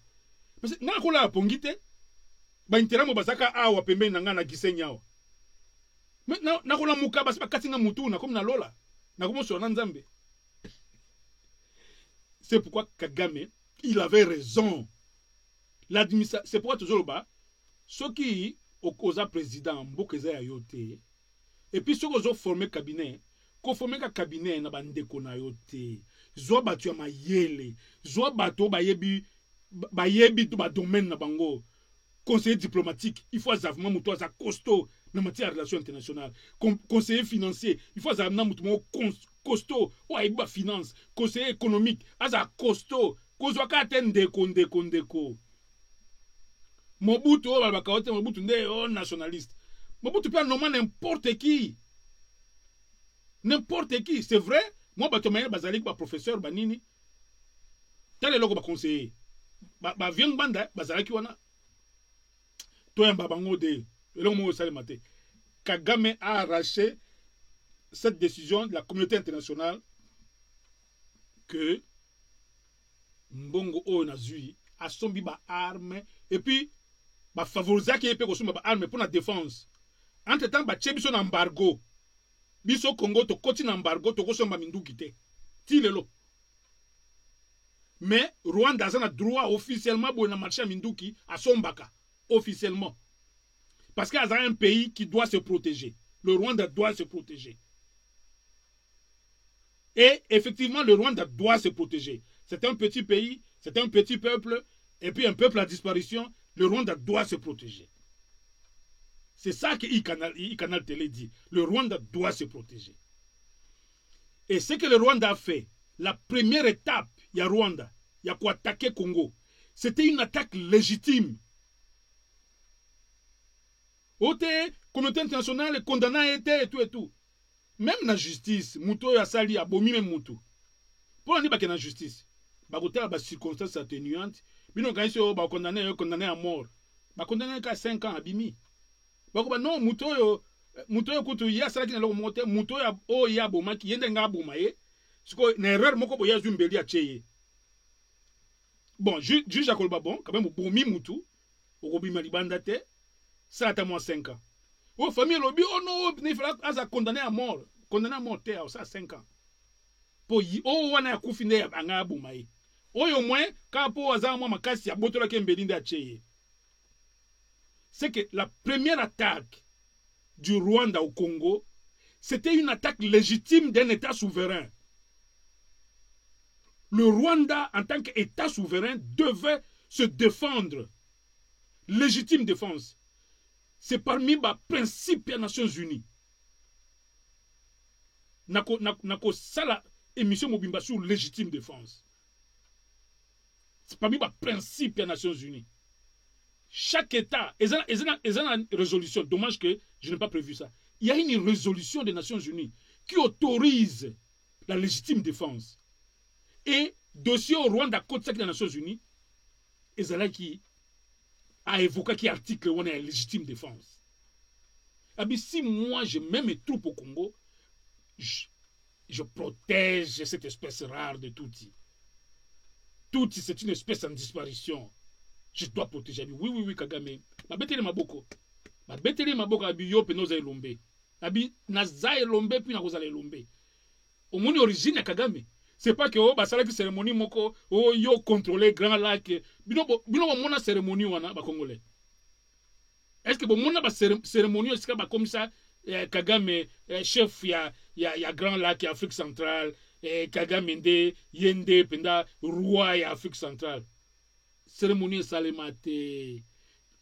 Parce que ngana la pongite, ba interamo basaka awa pembe na ngana Gisenyi awa. Mais na kola muka basi bakatinga mutu na comme na lola. C'est pourquoi Kagame, il avait raison. L'administration, c'est pourquoi toujours bas, ceux qui ont président, Mbokeza Yote, et puis ceux qui ont formé cabinet, qu'on formé un cabinet, na bande kona yote, zoa batu ya mayele, zoa bato bayebi tout ba domaine na bango, conseiller diplomatique, il faut avoir muto za costaud. Dans matière de relations internationales, conseiller financier, il faut avoir un costaud, ou à finance, conseiller économique, à costaud, kozwaka atende kondeko. Mobutu, Mobutu nde nationaliste. Mobutu peut nommer n'importe qui. N'importe qui, c'est vrai. Moi, Batomaye Bazalik, professeur, Banini, tel est le conseiller. Viens banda, Bazalaki wana. Toi, un babango de. Kagame a arraché cette décision de la communauté internationale que Mbongo o nazui a sombi ba arme et puis ba favoriser qui peut consommer ba arme pour la défense. Entre temps ba tchebiso na embargo. Biso Congo to koti na embargo to kosomba minduki te. Ti lelo. Mais Rwanda a droit officiellement pour na marché minduki a sombaka officiellement. Parce qu'il y a un pays qui doit se protéger. Le Rwanda doit se protéger. Et effectivement, le Rwanda doit se protéger. C'est un petit pays, c'est un petit peuple, et puis un peuple à disparition. Le Rwanda doit se protéger. C'est ça que Icanal Télé dit. Le Rwanda doit se protéger. Et ce que le Rwanda a fait, la première étape, il y a Rwanda, il y a quoi attaquer Congo. C'était une attaque légitime. Ote, communauté internationale, condamné et tout et tout. Même la justice, Mouto Yassali a bomi même Moutou. Pour en dire que la justice, bakotala ba circonstances atténuantes bino kanisi oyo condamné à mort condamné ka 5 ans abimi bakoba non muto oyo kutu ye asalaki na eloko moko te muto oyo ye abomaki ye nde nga aboma ye sikoyo na erreur moko boye azwi mbeli atie ye bon juge akoloba bon quand même obomi mutu okobima libanda te salata mwa 5 ans oyo famille elobi oh non il fallait aza condamné à mort te ça 5 ans po oyo wana yakufi nde anga aboma ye oyo moins ka po aza mwa makasi abotolaki mbeli nde atie ye. C'est que la première attaque du Rwanda au Congo, c'était une attaque légitime d'un État souverain. Le Rwanda, en tant qu'État souverain, devait se défendre. Légitime défense. C'est parmi les principes des Nations Unies. Nako sala émission mobimba sur légitime défense. C'est parmi les principes des Nations Unies. Chaque État, ils ont une résolution. Dommage que je n'ai pas prévu ça. Il y a une résolution des Nations Unies qui autorise la légitime défense. Et dossier au Rwanda, côté des Nations Unies, ils ont qui a évoqué qui article où on a la légitime défense. Et si moi je mets mes troupes au Congo, je protège cette espèce rare de Tutsi. Tutsi, c'est une espèce en disparition. Je dois protéger. Oui, Kagame. Ma beteli maboko. Ma beteli maboko abi yo pe noza elombe. Abi naza elombe puis na kozala elombe. Au moni origine ya Kagame. C'est pas que oh basala ki cérémonie moko oh yo contrôler Grand Lac. Bino mona cérémonie wana ba congolais. Est-ce que bon mona ba cérémonie est-ce que ba comme ça Kagame chef ya Grand Lac ya Afrique centrale Kagame nde yende penda roi ya Afrique centrale. Cérémonie Salemate,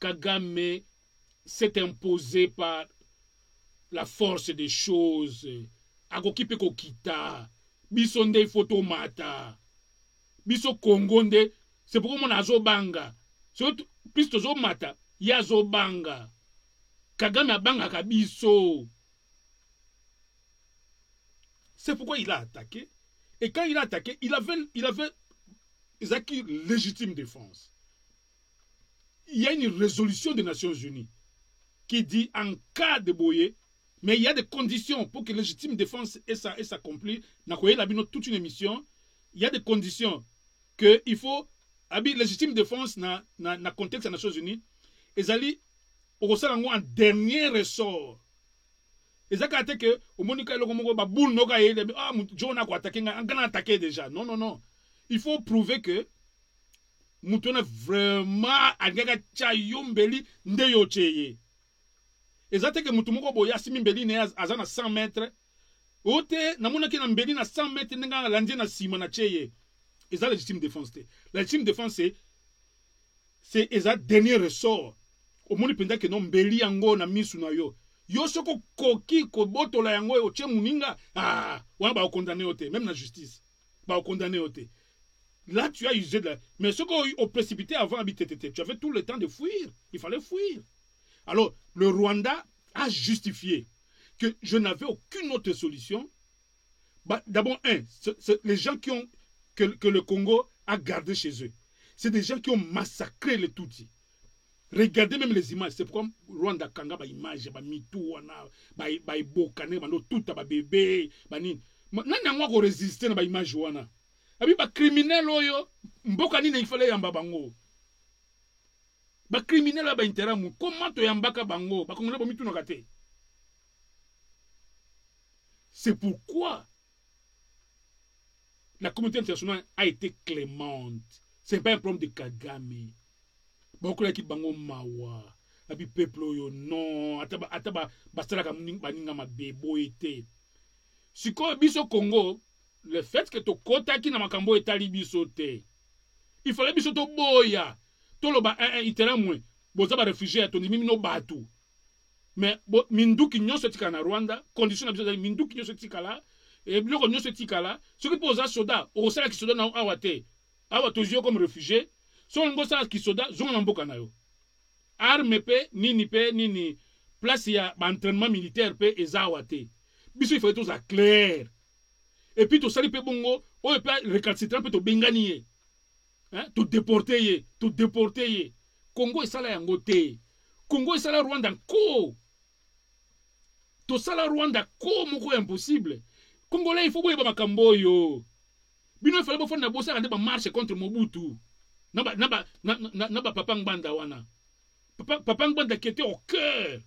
Kagame s'est imposé par la force des choses. Agokipe kokita, bisonde photomata, biso kongonde, c'est pourquoi mon azobanga. Surtout, pisto zomata, yazobanga. Kagame abanga kabiso. C'est pourquoi il a attaqué. Et quand il a attaqué, il avait acquis légitime défense. Il y a une résolution des Nations Unies qui dit en cas de boyer, mais il y a des conditions pour que légitime défense s'accomplit. N'a toute une émission. Il y a des conditions que il faut légitime défense na contexte des Nations Unies. Et ali au en dernier ressort. Et ça a été que au monika le gomo ba boule no ga yele ah John ko attaquer ngana attaquer déjà. Non. Il faut prouver que Moutona vraiment agaga cha yombeli ndeyo cheye. Ezate que mutumoko boya simi mbeli ne azana 100 mètres. Ote namona ke na mbeli na 100 mètres nga landie na sima na cheye. Eza légitime défense te. La légitime défense c'est eza dernier ressort. Au moni penda que non mbeli yango na misu na yo. Yo soko koki ko botola yango o che muninga wana ba condamner ote même na justice. Ba condamner ote. Là, tu as usé de la... Mais ce qu'on précipité avant habiter, tu avais tout le temps de fuir. Il fallait fuir. Alors, le Rwanda a justifié que je n'avais aucune autre solution. Bah, d'abord, les gens que le Congo a gardé chez eux, c'est des gens qui ont massacré les Tutsis. Regardez même les images. C'est pourquoi Rwanda Kanga, bah, image, bah, mitou, bah, ibokane, bah, tout, bah, bébé, bah, nin. Nan moi ko résister na ba image wana. Abi ba criminel oyo mboka nini ifale yamba bango. Ba criminel ba interamu comment to yambaka bango ba kongole bomitu no kate. C'est pourquoi la communauté internationale a été clémente. C'est pas un problème de Kagame. Beaucoup l'équipe bango mawa. Abi peuple oyo non ataba basala baninga mabebo été. Siko biso Congo, le fait que to kota ki na makambo etali biso te. Il fallait biso to boya. To lo ba itera mwe. Boza ba réfugié to ndimi no batu. Mais minduki nyonso tika na Rwanda, condition na biso za minduki nyonso tika la, et biloko nyonso tika la, ce qui posa soda, o sala ki soda na awate. Awa to jio comme réfugié, so ngo sala ki soda zonga na mboka na yo. Arme pe nini place ya ba entraînement militaire pe ezawate. Biso il faut tout ça clair. Et puis tout ça li pe bongo, o pe récalcitrant pe to bengani. hein? To déporter ye. Congo esala yango te. Congo esala Rwanda ko. To sala Rwanda ko moko impossible. Congolais il faut boyeba makambo yo. Bino il fallait bofanda bosa kande ba marche contre Mobutu. Naba Papa Ngbanda wana. Papa Ngbanda qui était au cœur.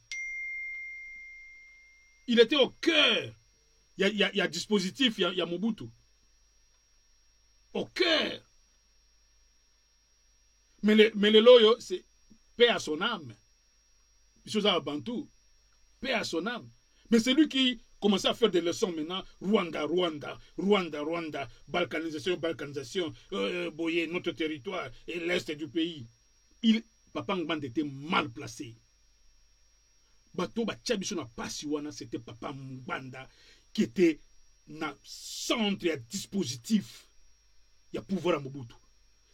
Il était au cœur. Il y a dispositif, il y a Mobutu. Au cœur. Mais le loyo, c'est paix à son âme. Chose à Bantou. Paix à son âme. Mais c'est lui qui commençait à faire des leçons maintenant. Rwanda, balkanisation, Boye, notre territoire et l'est du pays. Papa Ngbanda était mal placé. Bato Bachabiso na Pasiwana, c'était Papa Ngbanda qui était dans centre et dispositif. Il y a pouvoir à Mobutu.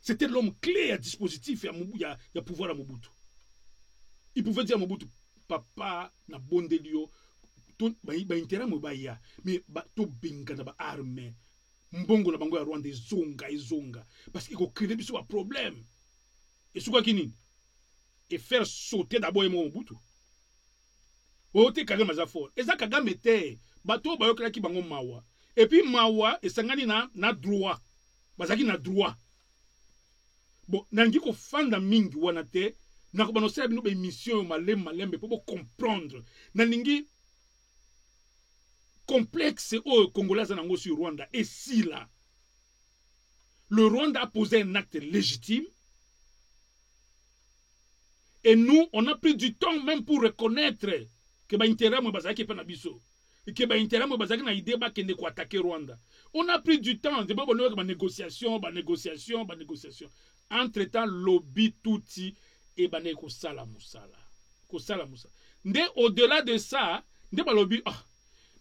C'était l'homme clé à dispositif, il y a pouvoir à Mobutu. Il pouvait dire à Mobutu, papa na bondelio, ba intérêt mo ba ya, mais ba to benga na ba armée. Mbongo na bango ya Rwanda ezonga parce qu'il faut créer biso un problème. Et ce quoi kini? Et faire sauter d'abord Mobutu. Ote Kagame za fort. Eza Kagame te, bato ba yokela ki bango mawa. Et puis mawa esangani na droit. Bazaki na droit. Bon, nangi ko fanda mingi wana te, na ko banosela bino be mission malembe pour comprendre. Naningi complexe au Congolais nango sur Rwanda et si là. Le Rwanda a posé un acte légitime. Et nous, on a pris du temps même pour reconnaître que ba intérêt mo bazaki pa na biso. Que ba intérêt mo bazaki na idée ba kende ko attaquer Rwanda. On a pris du temps de ba négociation. Entre-temps, lobby touti et bane ko sala musala. Nde au-delà de ça, nde ba lobby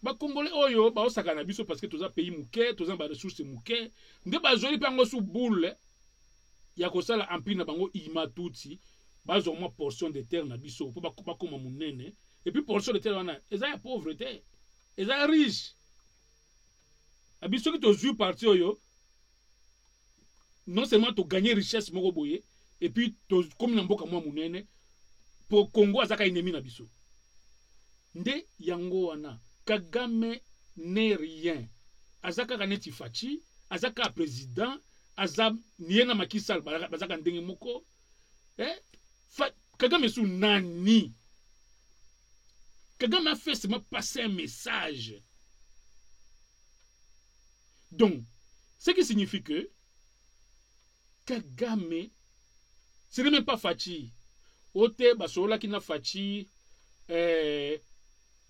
ba Congolais oyo ba osaka na biso parce que toza pays muke, toza ba ressources muke. Nde ba joli pango sous boule ya ko sala empire na bango ima touti. Bazo mo portion de terre na biso po ba koma munene. Et puis portion de terre wana, eza ya pauvreté. Eza riche. Abiso ki to zu parti oyo non seulement tu gagner richesse moko boye et puis comme na mboka mwa munene pour Congo azaka ennemi na biso. Nde yango wana Kagame n'est rien. Azaka kaneti fachi, azaka président, azab niena makisal bazaka ndenge moko. Kagame sou nani. Kagame a fait seulement passer un message. Donc, ce qui signifie que Kagame, ce n'est même pas Fachi. Ote basola ki na Fachi.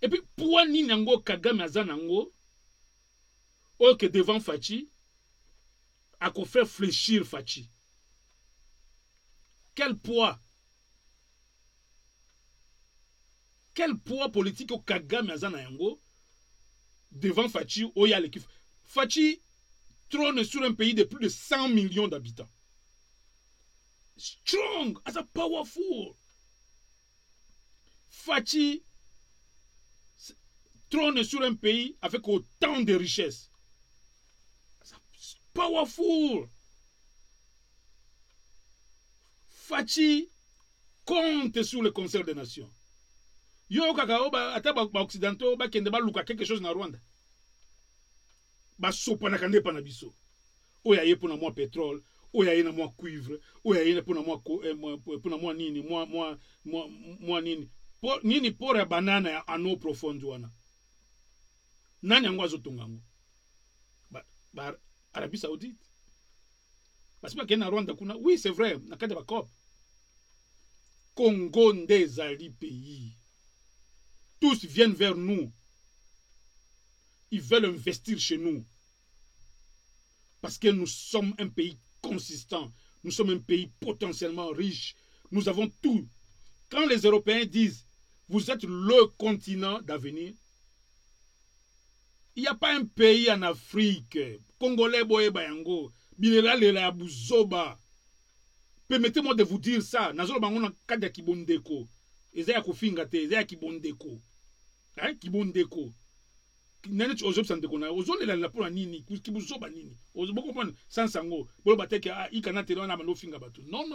Et puis, pourquoi ni nango Kagame azanango, ou que devant Fachi, a qu'on fait fléchir Fachi. Quel poids politique au Kagame azanango devant Fachi, ou y'a l'équipe. Fachi trône sur un pays de plus de 100 millions d'habitants. Strong, as a powerful. Fachi trône sur un pays avec autant de richesses. Powerful. Fachi compte sur le concert des nations. Yo kaka ba ata ba occidentaux ba kende ba luka quelque chose na Rwanda. Ba sopa na kande pa na biso. Oya ye pona moi pétrole, oya ye na moi cuivre, oya ye pona moi nini, moi nini. Nini pora banana ya ano profondo wana. Nani yango azotongango? Ba Arabie Saoudite. Parce que na Rwanda kuna, oui c'est vrai, na kade ba COP. Congo ndezali pays. Tous viennent vers nous. Ils veulent investir chez nous. Parce que nous sommes un pays consistant. Nous sommes un pays potentiellement riche. Nous avons tout. Quand les Européens disent, vous êtes le continent d'avenir, il n'y a pas un pays en Afrique. Congolais, boye bayango. Bilela lela buzoba. Permettez-moi de vous dire ça. Nazolo bangona kada kibondeko. Ezaya kofinga te, ezaya kibondeko. Hein, kibondeko. nani ozo sante kona ozo lela la pour nini ki buzo ba nini ozo boko pon sans sango bolo bateke ikana telo na mano finga batu non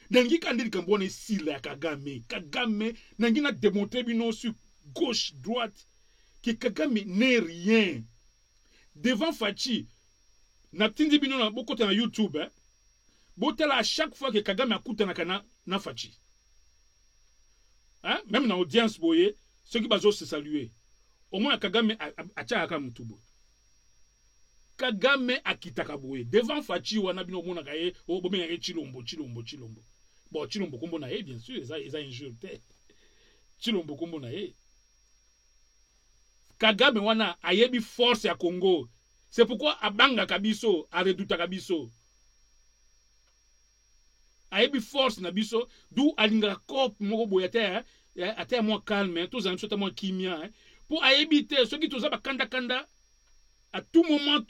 nangi kandeli kambona sila ya Kagame nangi na démontrer bino sur gauche droite que Kagame n'est rien devant Fachi na tindi bino na boko na YouTube botela à chaque fois que Kagame akutana kana na Fachi hein même na audience boye ceux qui bazo se saluer au moins Kagame achaka mutubo Kagame akitaka boye devant Fachi wana bino mona kaye o bomenga Chilombo bon Chilombo kombo na ye bien sûr ça injure Chilombo kombo na ye Kagame wana ayebi force ya Congo c'est pourquoi abanga kabiso a reduta kabiso ayebi force na biso d'où alinga cop moko boye ate moi calme tous en moi kimia pour éviter ceux qui tous ba kanda à tout moment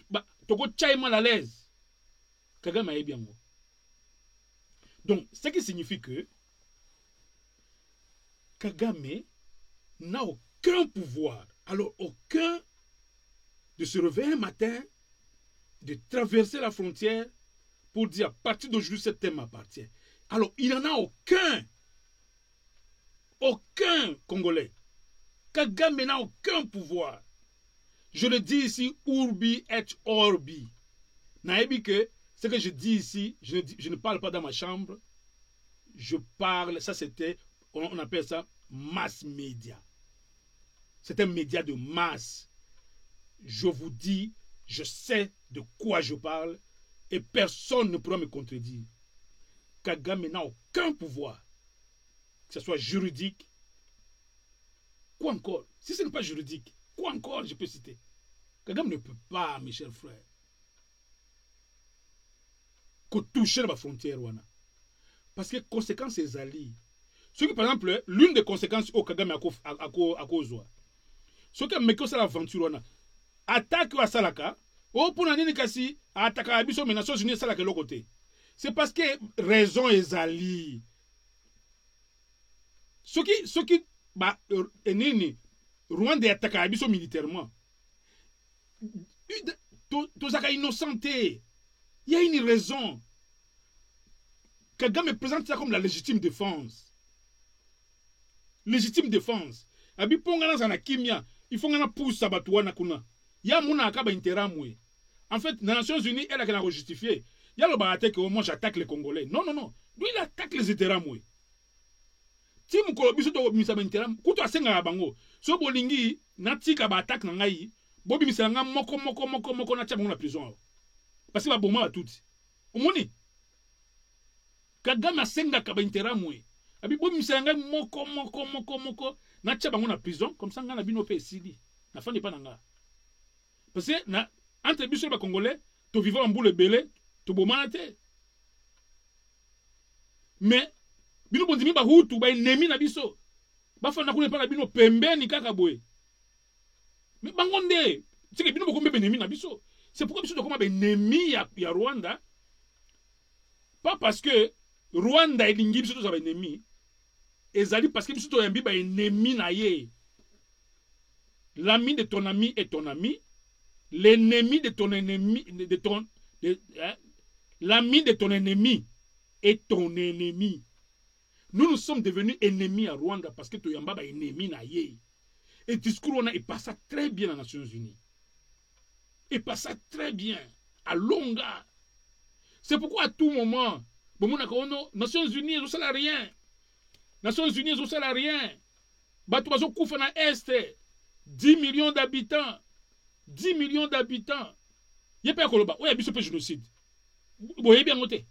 toko chai mal à l'aise Kagame ayebi yango donc ce qui signifie que Kagame n'a aucun pouvoir alors aucun de se réveiller un matin de traverser la frontière pour dire à partir d'aujourd'hui ce thème m'appartient alors il n'en a aucun Congolais. Kagame n'a aucun pouvoir. Je le dis ici, urbi et orbi. Naebi que ce que je dis ici, je ne parle pas dans ma chambre. Je parle, ça c'était, on appelle ça mass média. C'est un média de masse. Je vous dis, je sais de quoi je parle et personne ne pourra me contredire. Kagame n'a aucun pouvoir. Que ce soit juridique, quoi encore? Si ce n'est pas juridique, quoi encore je peux citer? Kagame ne peut pas, mes chers frères, que toucher la frontière. Parce que conséquences, c'est ali. Ce qui, par exemple, l'une des conséquences au Kagame à cause, ce qui me fait l'aventure, attaque à Salaka, ou pour nani kasi, attaque à Abisso, mais Nations Unies, Salaka l'autre côté. C'est parce que raison est ali. Ce qui bah nini Rwanda attaque à Abisso militairement. Tous ça innocenté. Il y a une raison. Kagame présente ça comme la légitime défense. Légitime défense. Abi pongana za na kimia, il faut ngana pousse sabatouana kuna. Ya mona akaba interamwe. En fait, les Nations Unies elle a justifié. Ya le baraté que moi j'attaque les Congolais. Non. Lui il attaque les interamwe. Si mu ko biso to misaba interam, kuto asenga bango. So bolingi natika ba attaque na ngai, bobi misanga moko na tchabango na prison. Parce que ba boma ba tout. Omoni Kagame asenga kaba interamwe. Abi bobi misanga moko na tchabango na prison comme ça ngana bino pe sili. Na fandi pa nanga. Parce que na entre biso ba Congolais, to vivons en boule belé, to bomana te. Mais bino bondimi ba hutu ba ennemi na biso. Ba fanda kuna pa na bino pembeni kaka boye. Mais bangonde, c'est que bino bokombe ennemi na biso. C'est pourquoi biso to koma ennemi ya Rwanda. Pas parce que Rwanda elingi biso to za ennemi. Ezali parce que biso to yambi ba ennemi na ye. L'ami de ton ami est ton ami. L'ennemi de ton ennemi l'ami de ton ennemi est ton ennemi. Nous sommes devenus ennemis à Rwanda parce que Toyamba est ennemi na ye. Et discours on a il passe très bien aux Nations Unies. Il passe très bien à longa. C'est pourquoi à tout moment, Nations Unies ne sert rien. Nations Unies ne sert rien. Batubazo koufa na Est 10 millions d'habitants. 10 millions d'habitants. Il n'y a pas de Koloba. Oui, il y a un génocide. Vous voyez bien noté.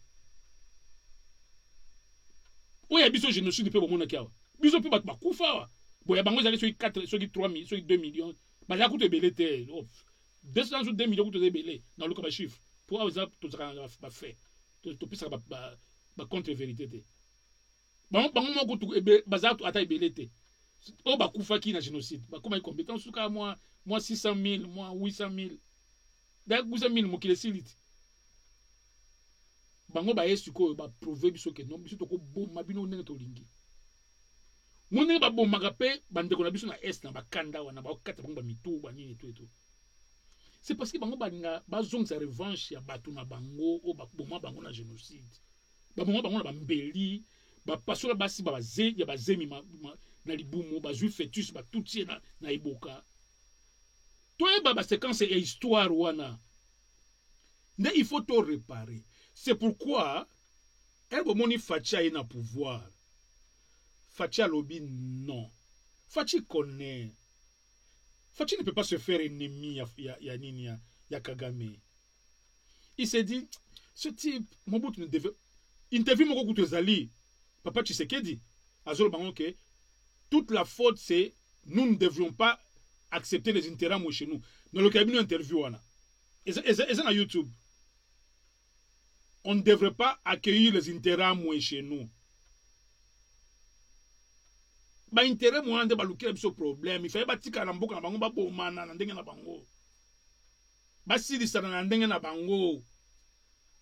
Oui, il y a un génocide. Il y a un génocide. Il y a un génocide. Il y a un génocide. Il y a 3 millions, 2 millions. Il y a un génocide. 200 ou 2 millions de belé dans le cas de chiffre. Pour avoir tout ça fait. Tout ça contre-vérité. Bon, bazar ata ibelete. Oh, bah, Koufa qui n'a génocide. Bah, comment il compétent? Sous cas, moi, 600 000, moi, 800 000. D'ailleurs, 800 000, moi, qui les silite. Bango, bah, est-ce que, bah, prouver, que non, biso, toko, bon, mabino, n'est to lingi. Moni ba bomaka pe bandeko na biso na est na bakanda wana ba okata bango ba mitu ba nini tout. C'est parce que bango balinga bazongisa revanche ya batu na bango o ba boma bango na génocide. Ba boma bango na bambeli, ba pasola basi ba baze ya bazemi na libumu ba zui fetus ba tutie na iboka. Toi ba séquence et histoire wana. Mais il faut tout réparer. C'est pourquoi elle moni Facha est na pouvoir. Facha lobby non. Fachi connaît. Fachi ne peut pas se faire ennemi ya Kagame. Il s'est dit, ce type, Mobutu ne devait... Interview Moko Koutozali, Papa Tshisekedi, Azol Bango, que toute la faute c'est, nous ne devrions pas accepter les intérêts chez nous. Dans le cabinet interview, et c'est sur YouTube. On ne devrait pas accueillir les intérêts chez nous. Ba intérêt moi ande balukira biso problème il fallait batika na mboka na bango ba bomana na ndenge na bango basilisa na ndenge na bango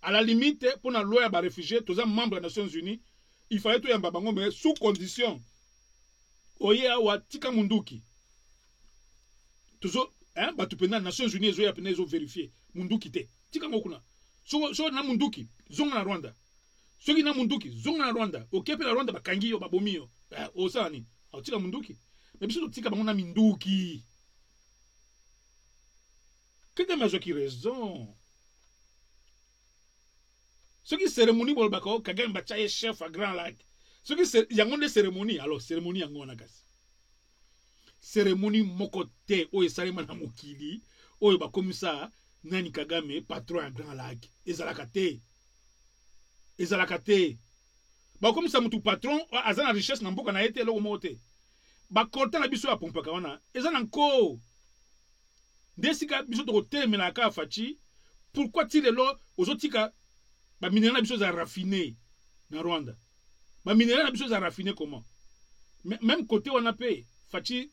à la limite pour na loi ya ba réfugiés tous membres des Nations Unies il fallait tout yamba bango mais sous condition oye awa tika munduki toujours hein ba tu pena Nations Unies zo ya pena zo vérifier munduki te tika ngokuna so na munduki zonga na Rwanda soki na munduki zonga na Rwanda okepe na Rwanda bakangi yo babomi yo osani tika munduki mais biso tika bango na minduki kende mazo ki raison ce qui cérémonie bol bako Kagame bachaye chef à Grand Lac ce qui yango de cérémonie alors cérémonie yango na kasi cérémonie mokote o esalema na mokili o ba komisa nani Kagame patron à Grand Lac ezalaka te ba komisa mutu patron azana richesse na mboka na ete loko mote ba korta na biso ya pompaka wana ezana nko desika biso to temela ka Fachi pourquoi ti lelo ozotika ba minerai na biso za raffiné na Rwanda ba minerai na biso za raffiné comment même côté wana pe Fachi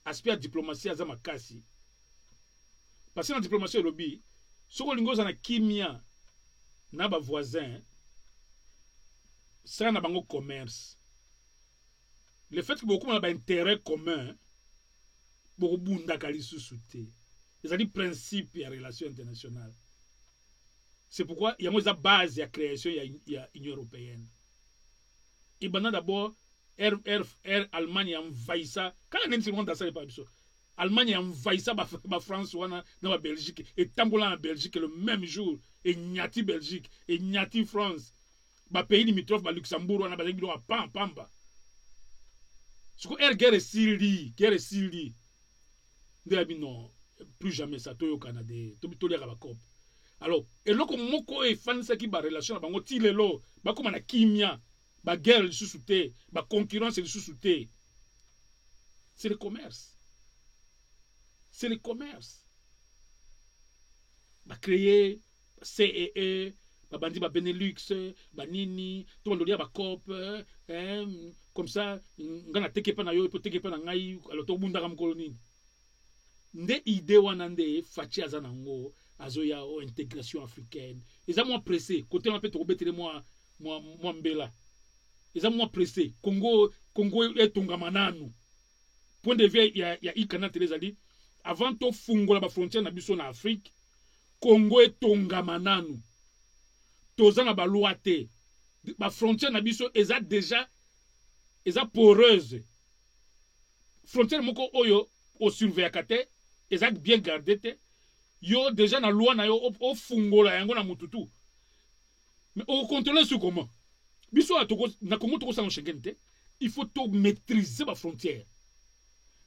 aspect diplomatie azama kasi parce que la diplomatie lobby soko lingoza na kimia na ba voisin ça na bango commerce le fait que beaucoup ont un intérêt commun beaucoup bunda kali sous-souté les ali principe et relations internationales c'est pourquoi il y a une base de création ya Union européenne et ben d'abord Allemagne envahit ça quand on est dans ça pas biso Allemagne envahit ça ba France wana na ba Belgique et tambola en Belgique le même jour et nyati Belgique et nyati France ba pays limitrophe ba Luxembourg wana ba lengi do pamba ce que guerre Syrie de non plus jamais ça to au Canada to liaka ba cop alors et loko moko e fanisa ki ba relation na bango ti lelo ba koma na kimia ba guerre sous te ba concurrence sous te c'est le commerce ba créer CEE babandi ba Benelux ba nini to ndolia ba cop comme ça ngana teke pa na yo po teke pa na ngai alors to bunda kam koloni nde idée wana nde Fachi azana ngo azoya o intégration africaine eza moi pressé côté on peut to betele moi mbela eza moi pressé Congo etonga mananu point de vue ya ikana telezali avant to fungola ba frontière na biso na Afrique Congo etonga mananu toza na ba loi te ba frontière na biso eza déjà eza poreuse frontière moko oyo o surveiller kate eza bien gardé te yo déjà na loi na yo o fungola yango na mututu mais o contrôler sur comment biso atoko na Congo toko sa Schengen te il faut to maîtriser ba frontière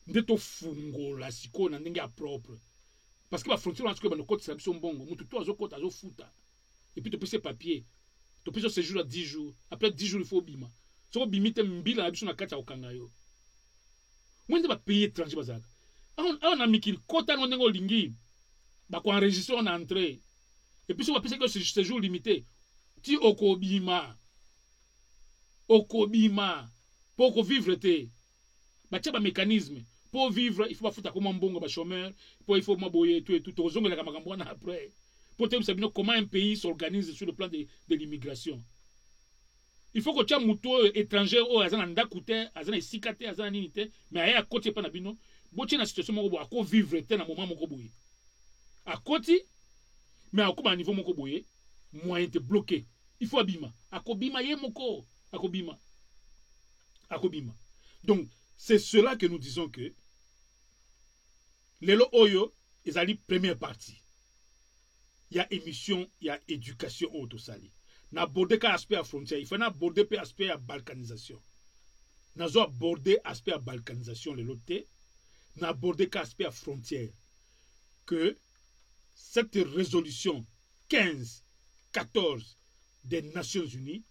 nde to fungola siko na ndenge ya propre parce que ba frontière na siko ba no côté sa biso mbongo mututu azo côté azo futa et puis tu peux ces papiers tu peux ce séjour à 10 jours après 10 jours il faut bima so bimite mbila na biso na kati ya okanga yo mwende ba pays étranger bazaka on a mikil kota no ndenge olingi ba ko enregistrer en entrée et puis so ba pesa que séjour limité ti okobima pour vivre te ba tia ba mécanisme pour vivre il faut pas foutre comme mbongo ba chômeur pour il faut maboyer tout et tout ozongela ka makambo na après pour te savoir comment un pays s'organise sur le plan de l'immigration il faut que tu aies muto étranger ou azana ndakute azana isikate azana ninite mais aya à côté pas na bino boti na situation moko boye ako vivre te na moment moko boye à côté mais ako ba niveau moko boye moyen te bloqué il faut abima akobima ye moko akobima donc c'est cela que nous disons que lelo oyo ezali première partie il y a émission il y a éducation auto sali na aborder ka aspect à frontière il faut na aborder pe aspect à balkanisation nazo aborder aspect à balkanisation le loté na aborder ka aspect à frontière que cette résolution 15-14 des Nations Unies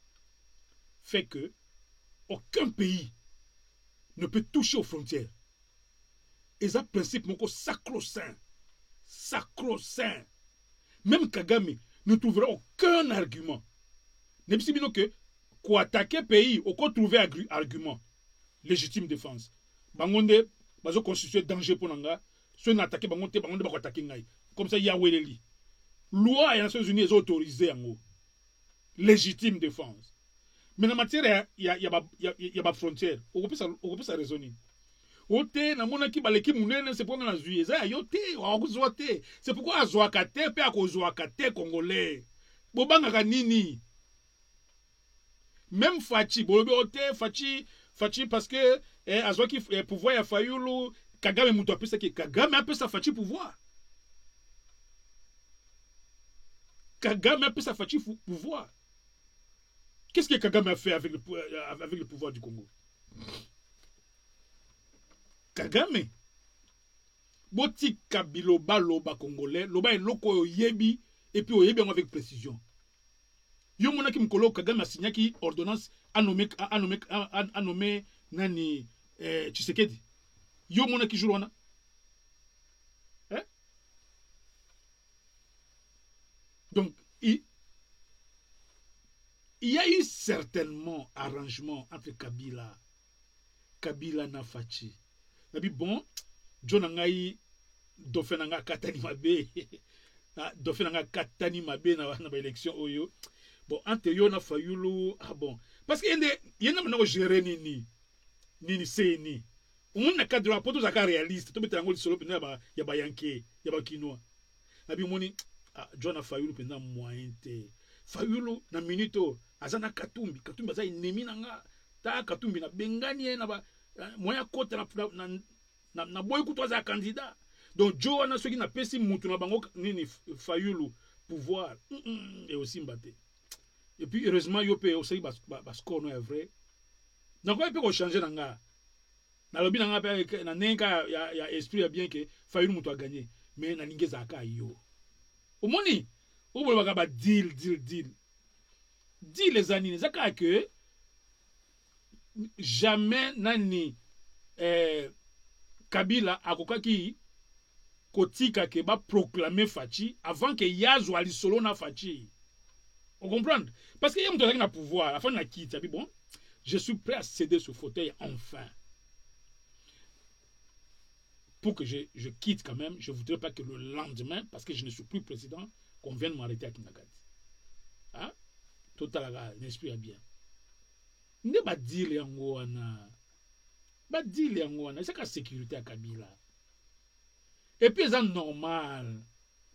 fait que aucun pays ne peut toucher aux frontières. Et ça, principe, mon sacro-saint. Sacro-saint. Même Kagame ne trouvera aucun argument. Ne pas dire que, pour attaquer pays, au quoi trouver argument. Légitime défense. Bangonde, bazo constituer danger pour nanga. Ceux qui attaquent, bangonde, bako attaquer ngai. Comme ça, Yahweh les lit. Loi et Nations Unies est autorisée en haut. Légitime défense. Mais en matière, il y a frontière. On peut ça raisonner. Ote na mona ki baleki munene c'est pourquoi na zuye za yote wa kuzote c'est pourquoi azwaka te pe akozwaka te congolais bobanga ka nini même Fachi bolobi ote Fachi parce que azwaki pouvoir ya Fayulu Kagame muto apesa ki Kagame apesa Fachi pouvoir Kagame apesa Fachi pouvoir. Qu'est-ce que Kagame a fait avec le pouvoir du Congo? Kagame boti kabiloba loba congolais loba eloko yebi et puis oyebi avec précision. Yo mona ki mkolo Kagame a signé qui ordonnance a nommé nani Tshisekedi. Yo mona ki jour wana. Hein? Donc il y a eu certainement arrangement entre Kabila na Fachi. Nabi bon, John Ngai dofenanga katani mabe. Dofenanga katani mabe na élection oyo. Bon, entre yo na Fayulu, ah bon. Parce que y en a maintenant gérer ni seni. On a cadre rapport tous à réaliste. Tout betango solo pena ya ba yanké, ya ba kinoa. Nabi moni John na Fayulu pena moyen te. Fayulu na minute azana katumbi aza ennemi nanga ta katumbi na bengani na ba moya kota na boy kuto za candidat donc Joe na soki na pesi mutu na bango nini Fayulu pouvoir et aussi mbaté et puis heureusement yo pe aussi bas score no est vrai na quoi peut changer nanga na lobi nanga pe na nenga ya esprit bien que Fayulu mutu a gagné mais na lingeza ka yo omoni ou ba deal dit les années zaka que jamais nani Kabila akokaki kotika ke ba proclamer Fachi avant que yazo ali solo na Fachi. On comprend? Parce que y a mtu na pouvoir afin na quitte bon je suis prêt à céder ce fauteuil enfin. Pour que je quitte quand même, je voudrais pas que le lendemain parce que je ne suis plus président qu'on vienne m'arrêter à Kinagati. Hein? Total l'esprit bien. Ne ba dire yango wana. Ba dire yango wana, c'est la sécurité à Kabila. Et puis c'est normal.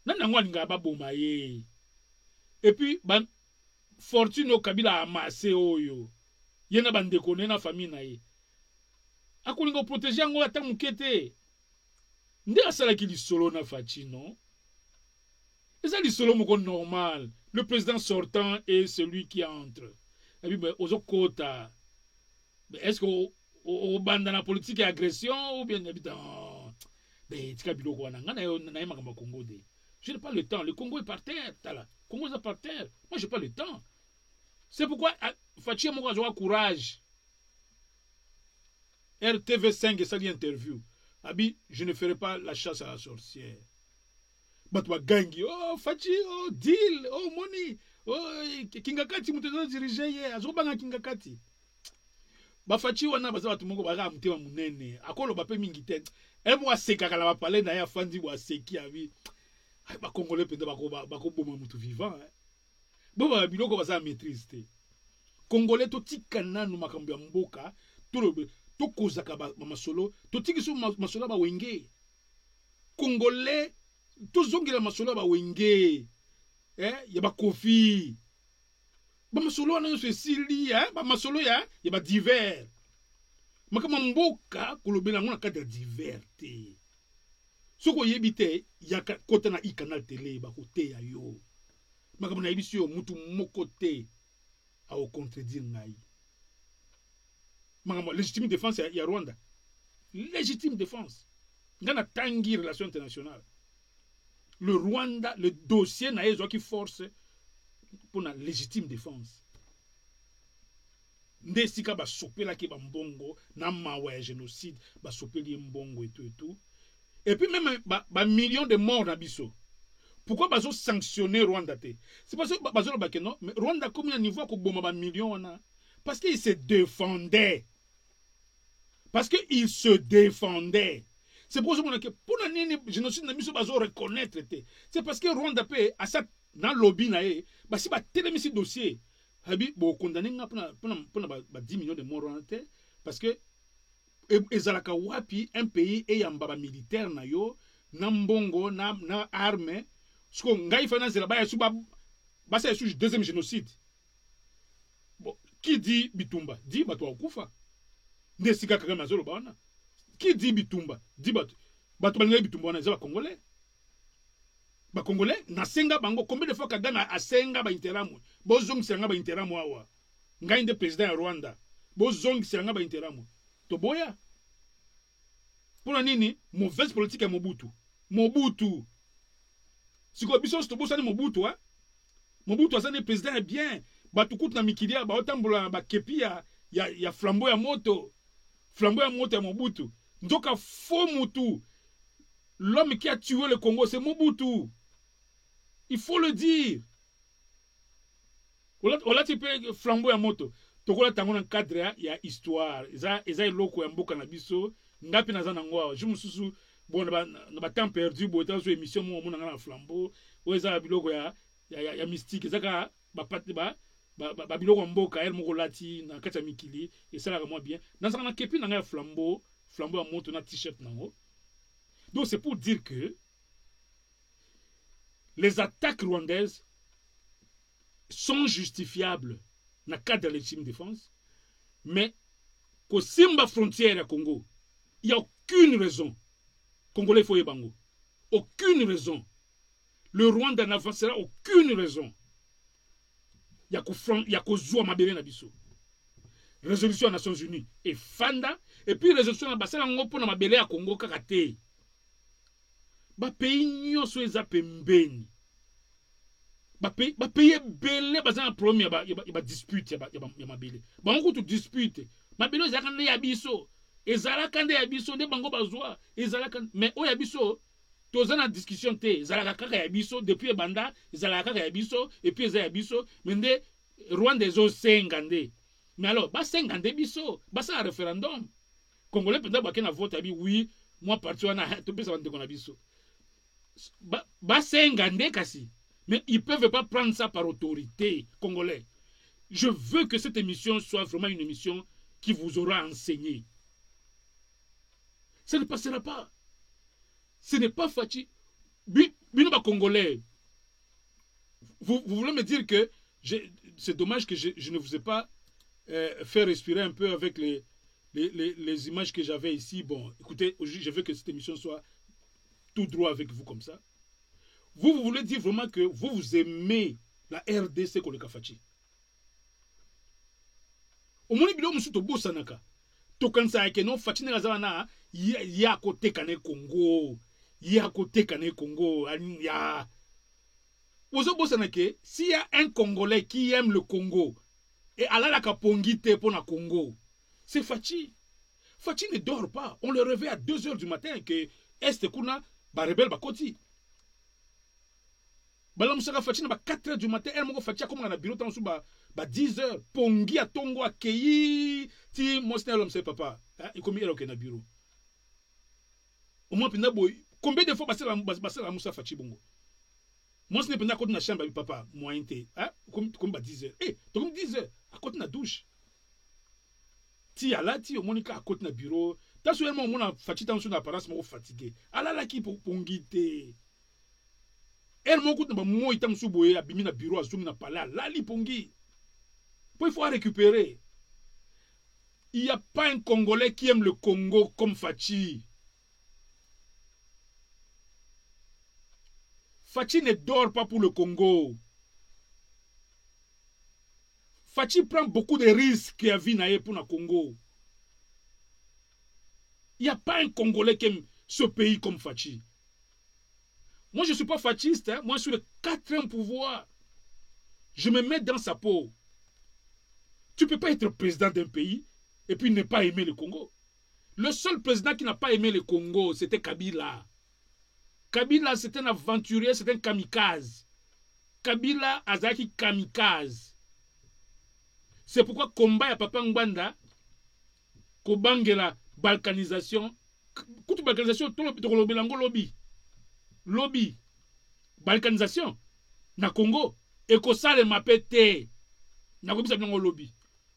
Nan yango nga ba bomaye. Et puis ban fortune au Kabila amassé oyo. Yena bande koné na famille na ye. Akolingo protéger yango ata mukete. Nde asala ki li solo na Fachi non? Et ça li solo moko normal. Le président sortant et celui qui entre. Et puis, aux quotas. Est-ce qu'au bande dans la politique et agression ou bien habitant? Je n'ai pas le temps. Le Congo est par terre. Le Congo est par terre. Moi, je n'ai pas le temps. C'est pourquoi Fachi Moura a courage. RTV5 et ça dit interview. Abi, je ne ferai pas la chasse à la sorcière. Batwa gangi, oh Fachi, oh deal, oh money, oh Kingakati mutezo dirige ye, azobanga Kingakati. Ba Fachi wana baza batu moko baka mutema munene, akolo bape mingi te. Emo aseka kala ba parler na ya fandi wa seki abi. Ba congolais pende bako boma mutu vivant. Bo ba biloko baza maîtrise te. Congolais to tikana no makambo ya mboka to kozaka ba masolo to tikiso masolo ba wenge. Congolais to zongela masolo ba wenge. Ya ba Kofi. Ba masolo na so sili ba masolo ya ba divers. Makama mboka kolobela ngona cadre divers te. Soko yebite ya kota na ikanal télé ba kote ya yo. Makama na yebisi yo mutu moko te a au contredire ngai. Makama légitime défense ya Rwanda. Légitime défense. Ngana tangi relation internationale. Le Rwanda, le dossier na yezo qui force pour la légitime défense. Ndesika ba sopela ki ba mbongo na mawa ya génocide, ba sopeli mbongo et tout. Et puis même ba millions de morts na biso. Pourquoi bazo sanctionner Rwanda te? C'est parce que bazo ba non, mais Rwanda comme un niveau ko boma ba millions na parce qu'il se défendait. Parce que il se défendait. C'est pour ça que pour la génocide na biso bazo reconnaître te. C'est parce que Rwanda pe à ça dans lobby na e, ba si ba télé ci dossier. Habi bo condamné nga pour ba 10 millions de morts en te parce que ezalaka wapi un pays eyamba militaire na yo na mbongo na arme sko ngai finance la ba yasu ba ça yasu deuxième génocide. Bon, qui dit Bitumba dit bato akufa ndesika kaka mazolo bana. Qui dit Bitumba dit bato balinga Bitumba na za congolais. Ba congolais na senga bango combien de fois Kagame a senga ba interamu bozong senga ba interamu awa ngai nde président ya Rwanda bozong senga ba interamu toboya pour nini mauvaise politique ya Mobutu siko biso to bosani Mobutu Mobutu azane président est bien batukutu na mikilia ba otambola ba kepi ya flambeau ya moto ya Mobutu ndoka faux mutu. L'homme qui a tué le Congo c'est Mobutu. Il faut le dire. Ola tu peux flambeau ya moto. Tokola tango na cadre ya histoire. Eza loko ya mboka na biso. Ngapi na zana ngwa. Je mususu bon na ba temps perdu bo ta so émission mo mona na flambeau. O eza biloko ya mystique. Ezaka ba biloko mboka el moko lati na kati ya mikili. Et ça la moi bien. Dans ça na kepi na flambeau ya moto na t-shirt nango. Donc c'est pour dire que les attaques rwandaises sont justifiables dans le cadre de la légitime défense, mais qu'au Simba frontière à Congo, il n'y a aucune raison. Congolais faut bango. Aucune raison. Le Rwanda n'avancera aucune raison. Il y a qu'au Zoua Mabere Nabiso. Résolution des Nations Unies et Fanda, et puis résolution de Bassel en pour Mabere à Congo Kakate. Ba pays nyonso eza pembeni ba pays belé baza na problème ya dispute ya mabele bango to dispute mabele ezalaka nde ya biso ezalaka nde ya biso nde bango bazwa ezalaka mais o ya biso toza na discussion te ezalaka kaka ya biso depuis banda ezalaka kaka ya biso et puis ezala ya biso mais nde Rwanda ezo senga nde mais alors ba senga nde biso basa référendum congolais peut-être ba kena vote abi oui moi parti wana to pesa bande kona biso mais ils ne peuvent pas prendre ça par autorité congolais. Je veux que cette émission soit vraiment une émission qui vous aura enseigné. Ça ne passera pas. Ce n'est pas facile. Binoba congolais. Vous voulez me dire que c'est dommage que je ne vous ai pas fait respirer un peu avec les images que j'avais ici. Bon, écoutez, je veux que cette émission soit tout droit avec vous comme ça. Vous voulez dire vraiment que vous aimez la RDC qu'on le kafachi. Au moins, il y a un peu sanaka. Tokansa ke non fachi na zawana ya côté kane Congo. Ya côté kane Congo. Ya. Ozo bosanake, s'il y a un Congolais qui aime le Congo et ala la kapongite pour na Congo, c'est Fachi. Fachi ne dort pas. On le réveille à 2 h du matin que Est kuna ba rebelle ba koti. Bala musaka Fachi na ba 4 h du matin, elle moko Fachi comme na bureau tansu ba 10 h pongi a tongo akei ti mosna l'homme c'est papa. Il comme il na bureau. Au moins pina boy, combien de fois passer la musa Fachi bongo. Moi ce n'est pas na chambre papa moyen té, comme ba 10 h. Eh, to comme 10 h. à côté na douche ti alati omonika à côté na bureau ta seulement on fatigué dans son apparence mo fatigué alala ki pongite elle moko na mo itam suboye abimi na bureau azumi na palais alali pongi pour il faut récupérer. Il n'y a pas un Congolais qui aime le Congo comme Fachi. Fachi ne dort pas pour le Congo. Fachi prend beaucoup de risques à vie pour le Congo. Il n'y a pas un Congolais qui aime ce pays comme Fachi. Moi, je ne suis pas fachiste. Hein? Moi, je suis le 4e pouvoir. Je me mets dans sa peau. Tu ne peux pas être président d'un pays et puis ne pas aimer le Congo. Le seul président qui n'a pas aimé le Congo, c'était Kabila. Kabila, c'est un aventurier, c'est un kamikaze. Kabila azaki kamikaze. C'est pourquoi combat ya Papa Ngbanda, kobangela balkanisation, toute balkanisation, tout le belango lobby. Lobby. Balkanisation. Na Congo. Et que ça le mapete. Na kobi sa blango lobby.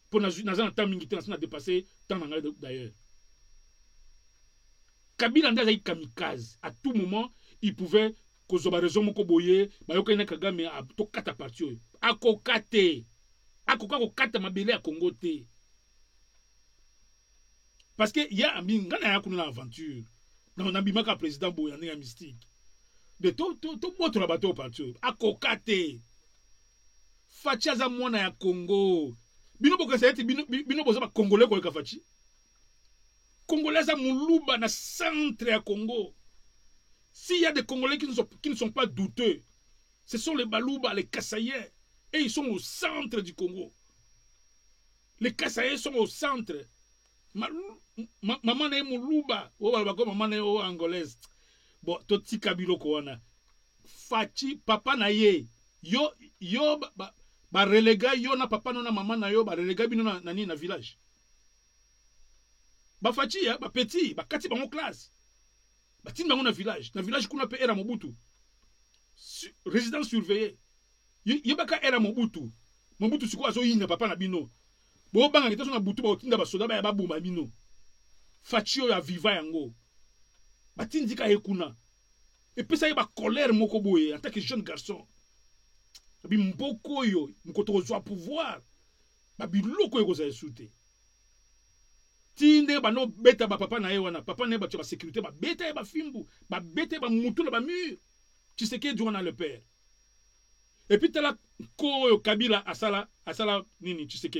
Pour na temps mingi na dépasser temps d'ailleurs. Kabila ndaza yi kamikaze. À tout moment, il pouvait kozoba raison moko boye, ba yoka ina Kagame a to kata parti. Akokate. Akoka kokata mabele ya Congo te. Parce que il y a un ngana ya kuna aventure. Na bimaka président boya na mystique. De to moto la bateau parti. Akokate. Fachi aza mwana ya Congo. Bino boka sayeti bino boza ba Congolais ko ka Fachi. Congolais za muluba na centre ya Congo. S'il y a des Congolais qui ne sont pas douteux, ce sont les Baluba, les Kassaïens. Et ils sont au centre du Congo. Les Kassaïens sont au centre. Maman est muluba. Maman est angolaise. Bon, toti kabilo ko wana. Fachi, papa na ye. Yo ba relega yo na papa no na mama na yo ba relega bino na ni na village. Ba Fachi ya ba petit ba kati bango classe. Ba tin bango na village kuna pe era Mobutu. Résidence surveillée. Yo baka era Mobutu. Mobutu siko azo yina papa na bino. Bo banga kitaso na butu ba otinda ba soda ba bumba bino. Fachi yo ya viva yango. Ba tin dika ekuna. Et puis ça y a ba colère moko boye en tant que jeune garçon. Bi mboko yo mkoto zo pouvoir. Ba biloko yo za souté. Tinde ba no beta ba papa na ye wana papa ne ba tu ba sécurité ba beta ba fimbu ba beta ba mutu na ba mur. Tu sais que Dieu le père. Et puis tala ko Kabila asala nini tu sais que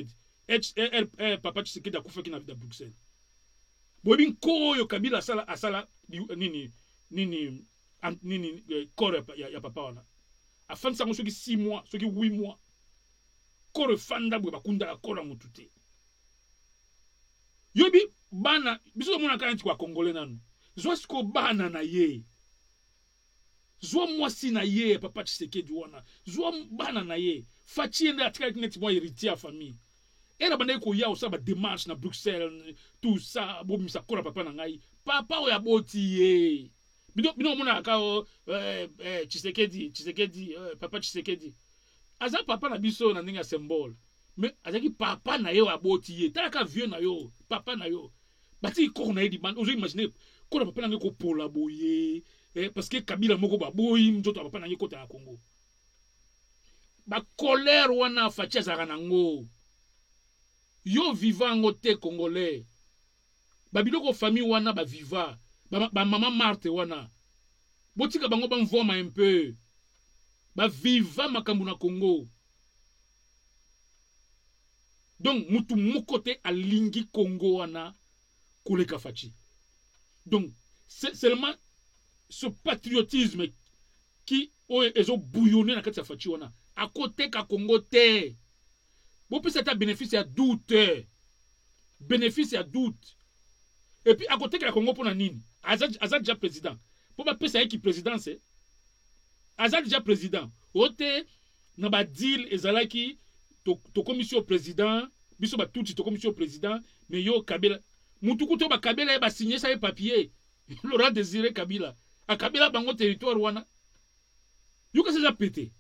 papa tu sais que da kufa ki na vida Bruxelles. Bo bin ko yo Kabila asala nini corps ya papa wana. Afin ça soki 6 mois, soki 8 mois. Corps fanda bo bakunda la corps mutute. Yobi bana biso mona kanti kwa Congolais nanu. Zwa siko bana na ye. Zwa mwasi na ye papa Tshisekedi wana. Zwa bana na ye. Fachi ende atika kineti mwa héritier famille. Era banda ko ya osaba démarche na Bruxelles tout ça bo misa kora papa na ngai. Papa o ya boti ye. Bino mona ka Tshisekedi papa Tshisekedi. Aza papa na biso na ndinga symbole. Mais azaki papa na yo aboti ye. Taka vieux na yo, papa na yo. Bati ko na ye di ban. Ozo imaginer ko na papa na ko pola boye. Parce que Kabila moko ba boyi mjoto papa na ye kota ya Congo. Ba colère wana Fachi azaka nango. Yo vivango te Congolais. Ba biloko famille wana ba viva. Ba maman Marthe wana. Botika bango ba mvoma un peu. Ba viva makambu na Congo. Donc mutu mokote alingi Congo wana koleka Fachi. Donc c'est seulement ce patriotisme qui est bouillonné dans cette Fachi wana. À côté ka Congo te. Bon puis c'est un bénéfice à doute. Bénéfice à doute. Et puis à côté ka Congo pour nini? Azad déjà président. Pour pas pesa qui présidence. Azad déjà président. Ote na ba deal ezalaki to commission président, biso ba tout to commission président, mais yo Kabila mutuku to ba Kabila ba signer ça papier. Laurent Désiré Kabila. A Kabila bango territoire wana. Yo que ça pété.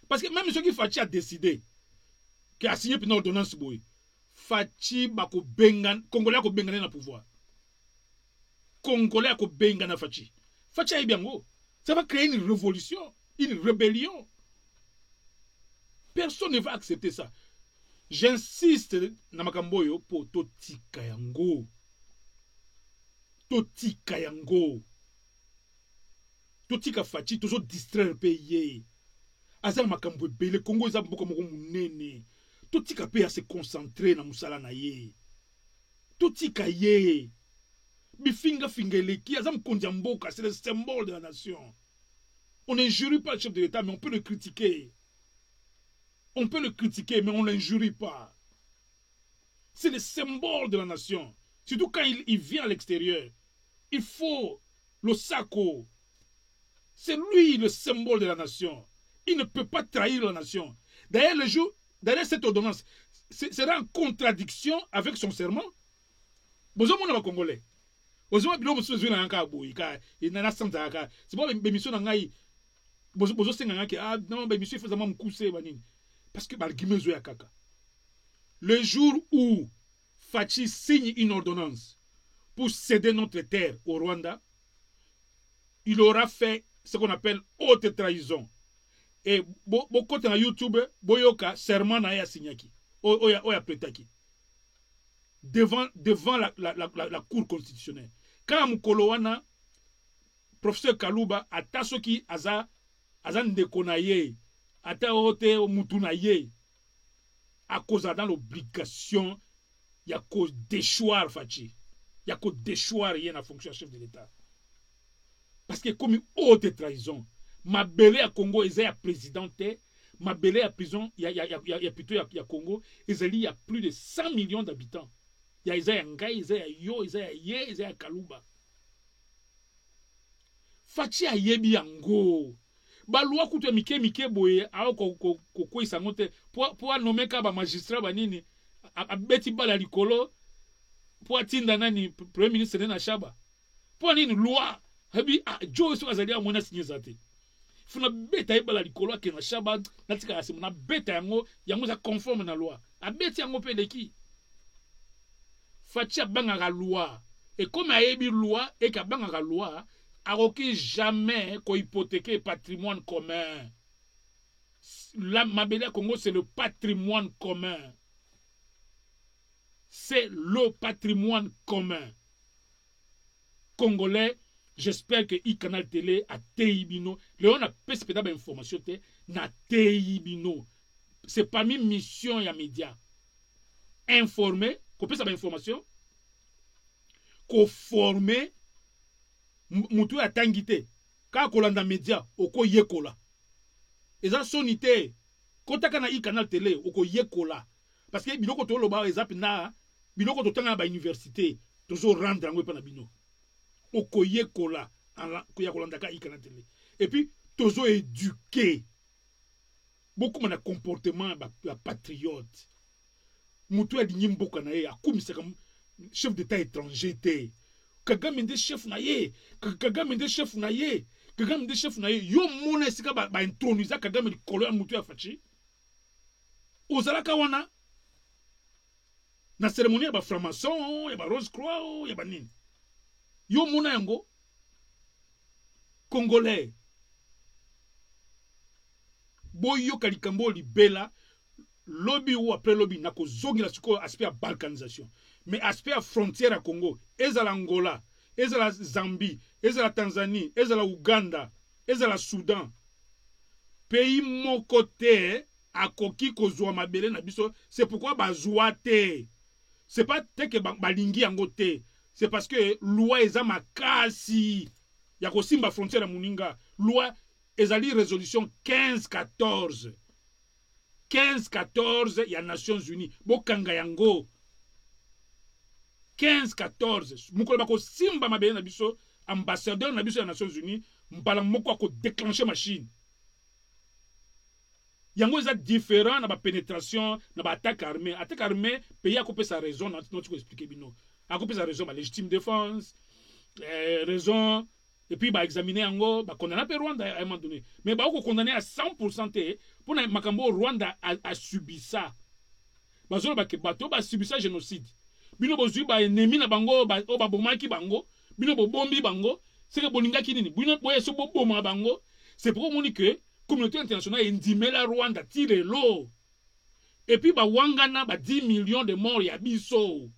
Parce que même ceux qui Fachi a décidé qui a signé une ordonnance boy. Fachi bako bengan, Congolais ko bengane na pouvoir. Congolais ko bengana Fachi. Fachi aïe bien go. Ça va créer une révolution, une rébellion. Personne ne va accepter ça. J'insiste na makamboyo pour totika yango. Totika yango. Totika Fachi toujours distraire pays. Azal makambo bele Congo za mboko moko munene. Totika pe à se concentrer na musala na ye. Totika ye. Bifinga fingeleki azam kondia mboka, c'est le symbole de la nation. On n'injurie pas le chef de l'État, mais on peut le critiquer. On peut le critiquer, mais on ne l'injurie pas. C'est le symbole de la nation. Surtout quand il vient à l'extérieur. Il faut le sacco. C'est lui le symbole de la nation. Il ne peut pas trahir la nation. D'ailleurs, cette ordonnance sera en contradiction avec son serment. Bonjour, mon Congolais. Bonjour, mon parce que le jour où Fachi signe une ordonnance pour céder notre terre au Rwanda, il aura fait ce qu'on appelle haute trahison. Et beaucoup de YouTube, boyoka serment na ya signaki, oya pretaki. Devant la cour constitutionnelle. Quand Mukolowana, professeur Kaluba, ata soki azan dekonaye, ata ote mutunaye, à cause dans l'obligation, il y a cause d'échoir Fachi. Il y a cause d'échoir rien à fonction chef de l'État. Parce que comme une haute trahison, ma belé à Congo, il y a présidente, ma belé à prison, il y a plutôt il y a Congo, il y a plus de 100 millions d'habitants. Il y a Isaiah Ngai, Isaiah Yo, Isaiah Ye, Isaiah Kaluba. Fachi a yebi yango. Ba loi kutu mike boye ao ko isangote pour nommer ka ba magistrat banini a beti bala likolo pour atinda nani premier ministre na shaba. Pour nini loi habi jo so azali amona signé zate. Funa beta ibala likolo ke na shaba natika asimu na beta yango za conforme na loi. A beti yango pe deki. Fachi banga la loi. Et comme a yebi loi et ka banga la loi, aroki jamais qu'on hypothéquer patrimoine commun. La Mabélia Congo, c'est le patrimoine commun. C'est le patrimoine commun. Congolais, j'espère que e-canal télé a teibino. Léon a pesé d'information na teibino. C'est parmi mission et média. Informer, qu'on peut savoir information, qu'on former. Mutu ya tangite ka kolanda media oko yekola eza sonité kotaka na e-canal télé oko yekola parce que biloko to loba ezap na biloko to tanga ba université toujours rendre ngwe pa na bino oko yekola ko ya kolanda ka e-canal télé et puis toujours éduquer beaucoup na comportement ba patriote mutu ya nyimboka na ye akumisa comme chef d'état étranger té Kagame de chef na ye, Kagame de chef na ye, Kagame de chef na ye, yo mona esika ba introniser Kagame di kolo ya mutu ya Fachi. Ozalaka wana na cérémonie ya ba franc-maçon, ya ba Rose Croix, ya ba nini. Yo mona yango Congolais. Boyo kalikambo libela lobby ou après lobby nako zongi la siko aspect à balkanisation. Mais aspect à frontière à Congo, ezala Angola, ezala Zambie, ezala Tanzanie, ezala Ouganda, ezala Soudan. Pays mon côté à koki kozwa mabele na biso, c'est pourquoi bazwa te. C'est pas te que balingi yango te. C'est parce que loi eza makasi. Ya ko simba frontière à Muninga. Loi ezali résolution 1514. 1514 ya Nations Unies. Bokanga yango. 15-14, mukolo bako simba mabele na biso, ambassadeur na biso ya Nations Unies, mbala moko ako déclencher machine. Yango eza différent na ba pénétration, na ba attaque armée. Attaque armée, pays a coupé sa raison, non tu peux expliquer bino. A coupé sa raison, ma légitime défense, raison, et puis ba examiner yango, ba condamner pe Rwanda à un moment donné. Mais ba ko condamner à 100% pour na makambo Rwanda a subi ça. bazolo ba ke bato ba subisa génocide bino bozui ba ennemi na bango o ba bomaki bango bino bo bombi bango c'est que boningaki nini bino boye so bo boma bango c'est pourquoi on dit que communauté internationale indimé la Rwanda tire l'eau et puis ba wangana ba 10 millions de morts ya biso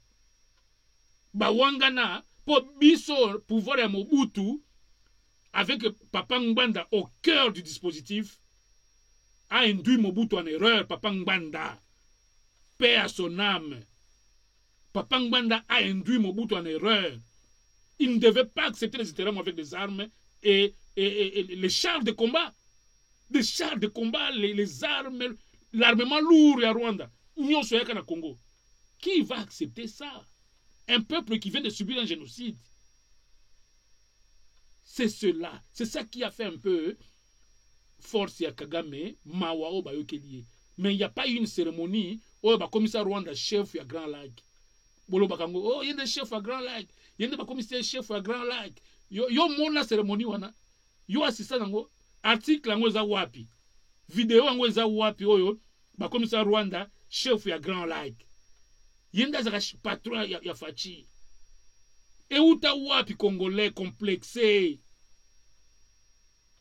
ba wangana pour biso pouvoir ya Mobutu avec Papa Ngbanda au cœur du dispositif a induit Mobutu en erreur. Papa Ngbanda, paix à son âme. Papa Ngbanda a induit Mobutu en erreur. Il ne devait pas accepter les terrains avec des armes et les chars de combat. Des chars de combat, les armes, l'armement lourd à Rwanda. Union soyaka na Congo. Qui va accepter ça? Un peuple qui vient de subir un génocide. C'est cela. C'est ça qui a fait un peu force ya Kagame, Mawao Bayokelie. Mais il n'y a pas eu une cérémonie où le commissaire Rwanda chef ya Grand Lac. Bolo bakango, oh, il y a des chefs à Grand Lac. Il y a des commissaires chefs à Grand Lac. Yo mona cérémonie wana. Yo assistant nango. Article nango za wapi. Vidéo nango za wapi oyo. Ba commissaire Rwanda chef ya Grand Lac. Yenda zaka patron ya Fachi. Et où ta wapi Congolais complexé.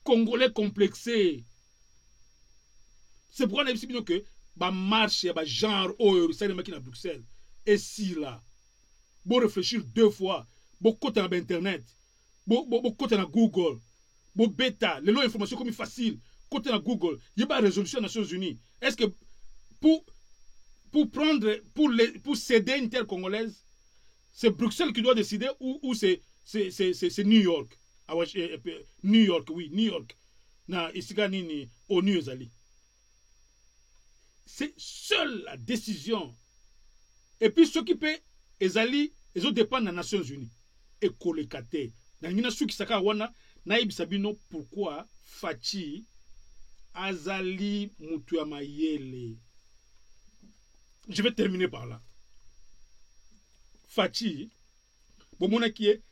Congolais complexé. C'est pourquoi on a dit que ba marche ba genre oyo ça les maki na Bruxelles. Et si là, bon réfléchir 2 fois, bon côté à internet, bon côté à Google, bon bêta, les lots informations comme facile, côté à Google, il y a pas de résolution des Nations Unies. Est-ce que pour céder une terre congolaise, c'est Bruxelles qui doit décider ou c'est New York? New York, oui, New York. Na isigani ni ONU ezali. C'est seule la décision. Et puis ce qui peut ezali ezo dépendre des Nations Unies et kolekate. Na ngina suki saka wana na ibisabino pourquoi Fachi azali mutu ya mayele. Je vais terminer par là. Fachi bomona qui est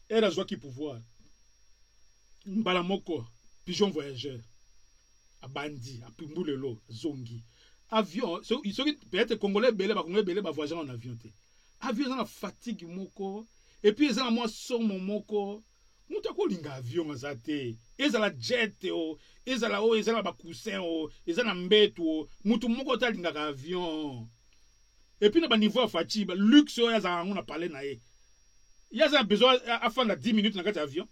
era zwa ki pouvoir. Mbala moko pigeon voyageur abandi apimbulelo zongi avion peut-être congolais belé ba congolais belé ba voyager en avion te avion na fatigue moko et puis ezala moi somo moko mutu akolinga avion azate ezala jet o ezala ba coussin o ezala mbetu o mutu moko talinga ka avion et puis na ba niveau fatigue ba luxe o yazala ngona parler na ye yaza besoin à faire 10 minutes dans un avion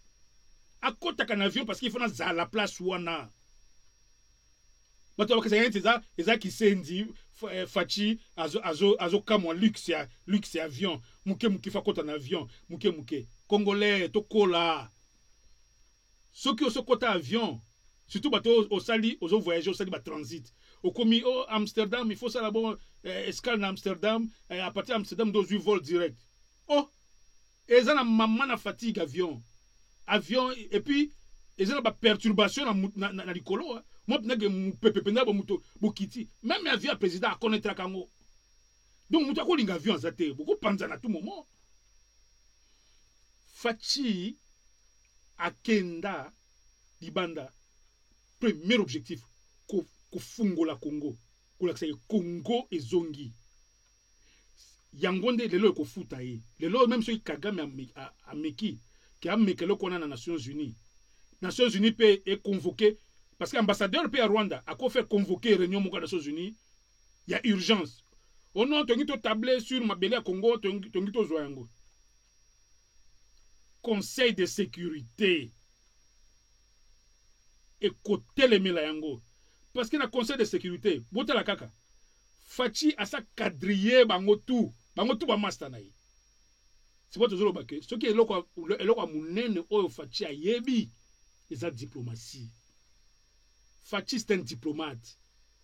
à côté d'un avion parce qu'il faut dans la place wana. Bato bakasa qui sendi Fachi azo kamwa luxe avion muke fa kota na avion muke congolais tokola ceux qui au kota avion surtout bato au sali aux voyager au sali ba transit au commis au Amsterdam il faut ça là-bas escale na Amsterdam à partir d'Amsterdam dans un vol direct oh ezana maman na fatigue avion et puis ezana ba perturbation na likolo moi pnage pepependa bo muto bokiti même avion président a connaître kango donc muto ko linga avion zate beaucoup panza na tout moment Fachi akenda libanda premier objectif ko fungola Congo ko lakisa Congo ezongi yangonde lelo ko futa ye lelo même ceux Kagame a meki qui a meki le kona na Nations Unies peut est convoqué parce que l'ambassadeur à Rwanda a fait convoquer réunion des Nations Unies. Il y a urgence. On a tablé sur ma belle à Congo, Zoyango. Conseil de sécurité. Et côté les Melayango. Parce que le conseil de sécurité, bote la kaka. Fachi a sa quadrillé bango tout ba mastanaï. C'est pas toujours le ce qui est là mounene o Fachi a yebi. Et diplomatie. Fachi c'est un diplomate.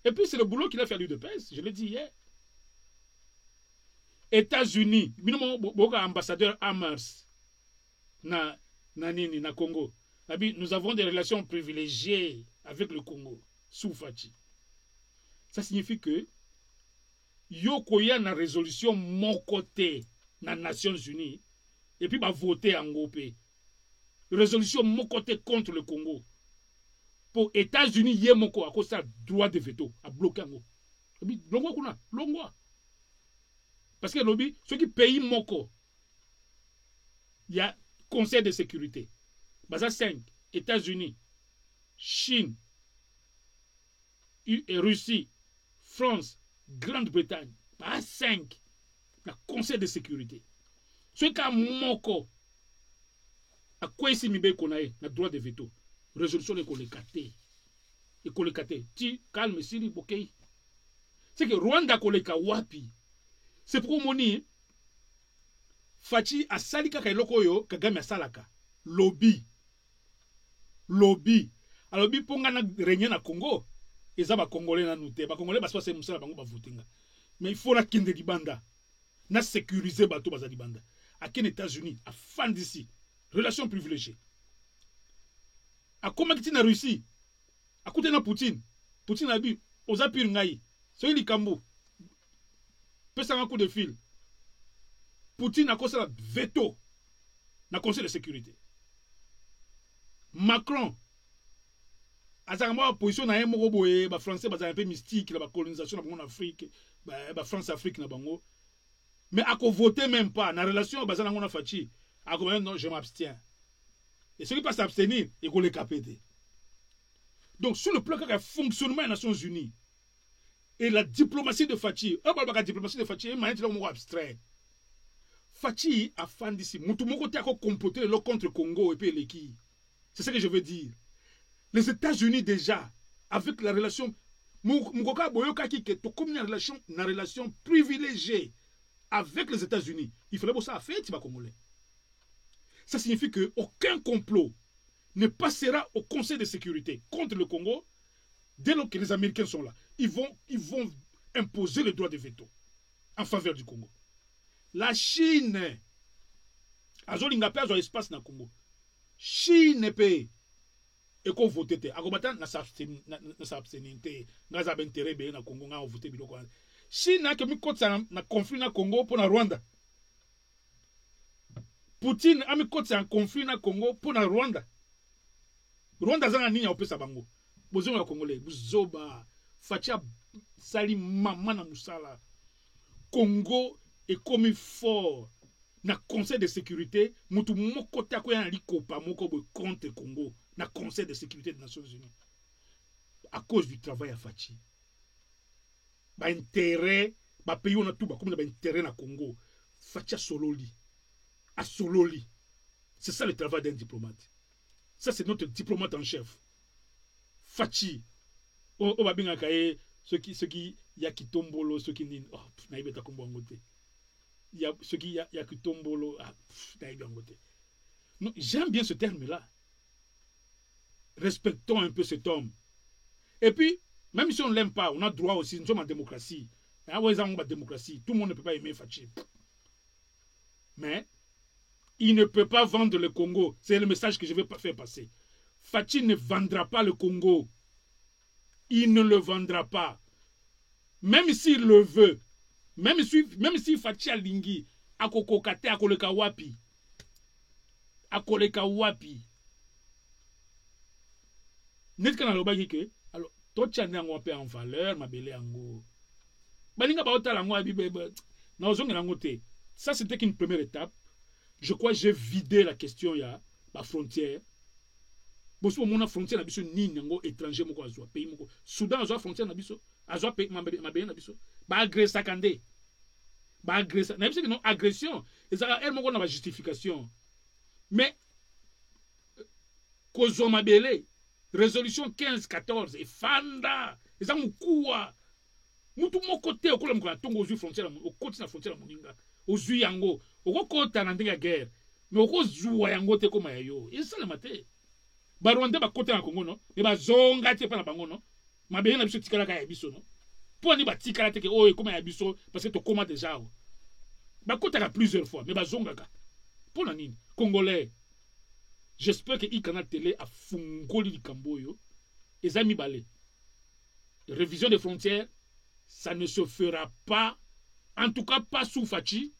Et puis c'est le boulot qu'il a fait à l'UDPS, je l'ai dit hier. États-Unis, ambassadeur Amers na Congo. Nous avons des relations privilégiées avec le Congo sous Fachi. Ça signifie que yokoya na résolution mon côté na Nations Unies et puis va voter en Gopé. Résolution mon côté contre le Congo. Pour États-Unis, il y a mon droit de veto à bloquer. longwa kuna longwa parce que lobby ceux qui pays moko il y a Conseil de sécurité baza 5 États-Unis Chine et Russie France Grande-Bretagne baza 5 na Conseil de sécurité ceux qui moko akwesi mibeko na ye na droit de veto résolution ekolekate ti calme sili bokei c'est que Rwanda koleka wapi c'est pour moni Fachi asali kaka eloko oyo Kagame asalaka lobby alobi ponga na régner na Congo eza ba congolais na nute ba congolais ba se musala bango ba votinga mais il faut la kinde libanda na sécuriser bato baza libanda akene États-Unis afandisi relation privilégiée akomaki na Russie akute na Poutine abi oza pire ngai soki likambo pesa un coup de fil Poutine a causé la veto dans le Conseil de sécurité. Macron a une position dans les Français un peu mystique, la colonisation en Afrique, la France-Afrique. Mais à voter même pas, dans la relation avec la Fachi, non, je m'abstiens. Et ceux qui passent à s'abstenir, ils vont les capter. Donc, sur le plan du fonctionnement des Nations Unies et la diplomatie de Fachi, la diplomatie de Fachi est manière abstrait. Fachi a fait d'ici. Moutoumoko te a comploté le contre Congo et puis l'Eki. C'est ce que je veux dire. Les États-Unis déjà, avec la relation, Moukoka Boyoka qui est comme une relation privilégiée avec les États-Unis. Il fallait que ça a fait, tu vas congolais. Ça signifie qu'aucun complot ne passera au Conseil de sécurité contre le Congo dès lors que les Américains sont là. Ils vont imposer le droit de veto en faveur du Congo. La Chine azolinga pe azo espace na Congo. Chine pe eko voter te akobata na s'abstenir ngaza ba intérêt be na Congo nga voter biloko. Chine a kemi kotsa na conflit na Congo pour na Rwanda. Poutine a mi kotsa en conflit na Congo pour na Rwanda. Rwanda zana nini opesa bango. Bozo na Congolais, buzoba facha sali mama na musala. Congo et comme fort na Conseil de sécurité, mutu moko ta ko ya likopa moko contre Congo na Conseil de sécurité des Nations Unies à cause du travail à Fachi. Ba intérêt ba pays on a tout ba comme ba intérêt na Congo. Fachi a sololi. C'est ça le travail d'un diplomate. Ça c'est notre diplomate en chef. Fachi o ba binga kaye ceux qui ya kitombolo ceux qui ni oh na ibeta kombo ngote. Il y a ceux qui y a que tombolo non, j'aime bien ce terme là. Respectons un peu cet homme. Et puis même si on l'aime pas, on a droit aussi, nous sommes en démocratie. Démocratie, tout le monde ne peut pas aimer Fachi. Mais il ne peut pas vendre le Congo. C'est le message que je vais faire passer. Fachi ne vendra pas le Congo. Il ne le vendra pas. Même s'il le veut. Même si Fachi alingi akokokate akoleka wapi. Akoleka wapi. Net kana loba ke alors to tchana ngo pe en valeur mabele yango. Balinga ba otala ngo abibe na ozongela ngo te. Ça c'était qu'une première étape. Je crois que j'ai vidé la question ya la frontière. Boso mona frontière na biso nini ngo étranger moko azwa pays moko. Soudan azwa frontière na biso, azwa pays mabele na biso. Ba agressa kande. Ba agressa. Na biso que non agression, ezala elle moko na ba justification. Mais kozwa mabele résolution 15-14 et fanda eza mukuwa mutu moko te okola moko tongo ozwi frontière okoti na frontière moninga ozwi yango okokota na ndenge ya guerre mais okozwa yango te koma yayo esalema te barwanda bakota na Congo no mais bazonga te pa na bango no mabele na biso tikala ka ya biso no po ni batikala te ke oyo koma ya biso parce que to koma déjà bakota plusieurs fois mais bazonga ka po na nini congolais. J'espère que Ikana Télé a fungoli likamboyo et zami balé. Révision des frontières, ça ne se fera pas, en tout cas pas sous Fachi.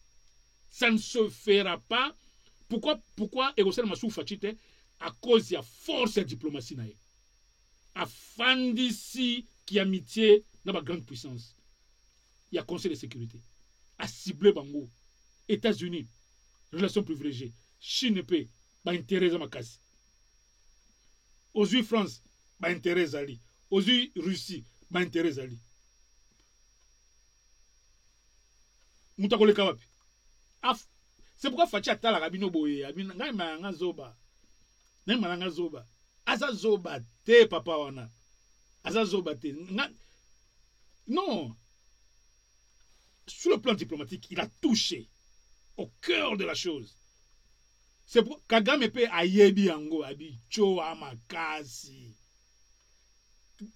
Ça ne se fera pas. Pourquoi Erosel ma sous Fachi à cause de la force de la diplomatie naïe. Afandisi qui amitié dans ma grande puissance. il y a Conseil de sécurité. A ciblé Bango. États-Unis, relations privilégiées. Chine paix, bah intérêt à ma casse. Aux yeux France, bah intérêt à lui. Aux yeux Russie, bah intérêt à lui. Moutakole kawapi. C'est pourquoi Fachi atala kabino boye. Ngai malanga zoba. Ngai malanga zoba. Aza zoba te papa wana. Aza zoba te. Non. Sur le plan diplomatique, il a touché au cœur de la chose. C'est pour Kagame pe ayebi yango abi cho amakasi.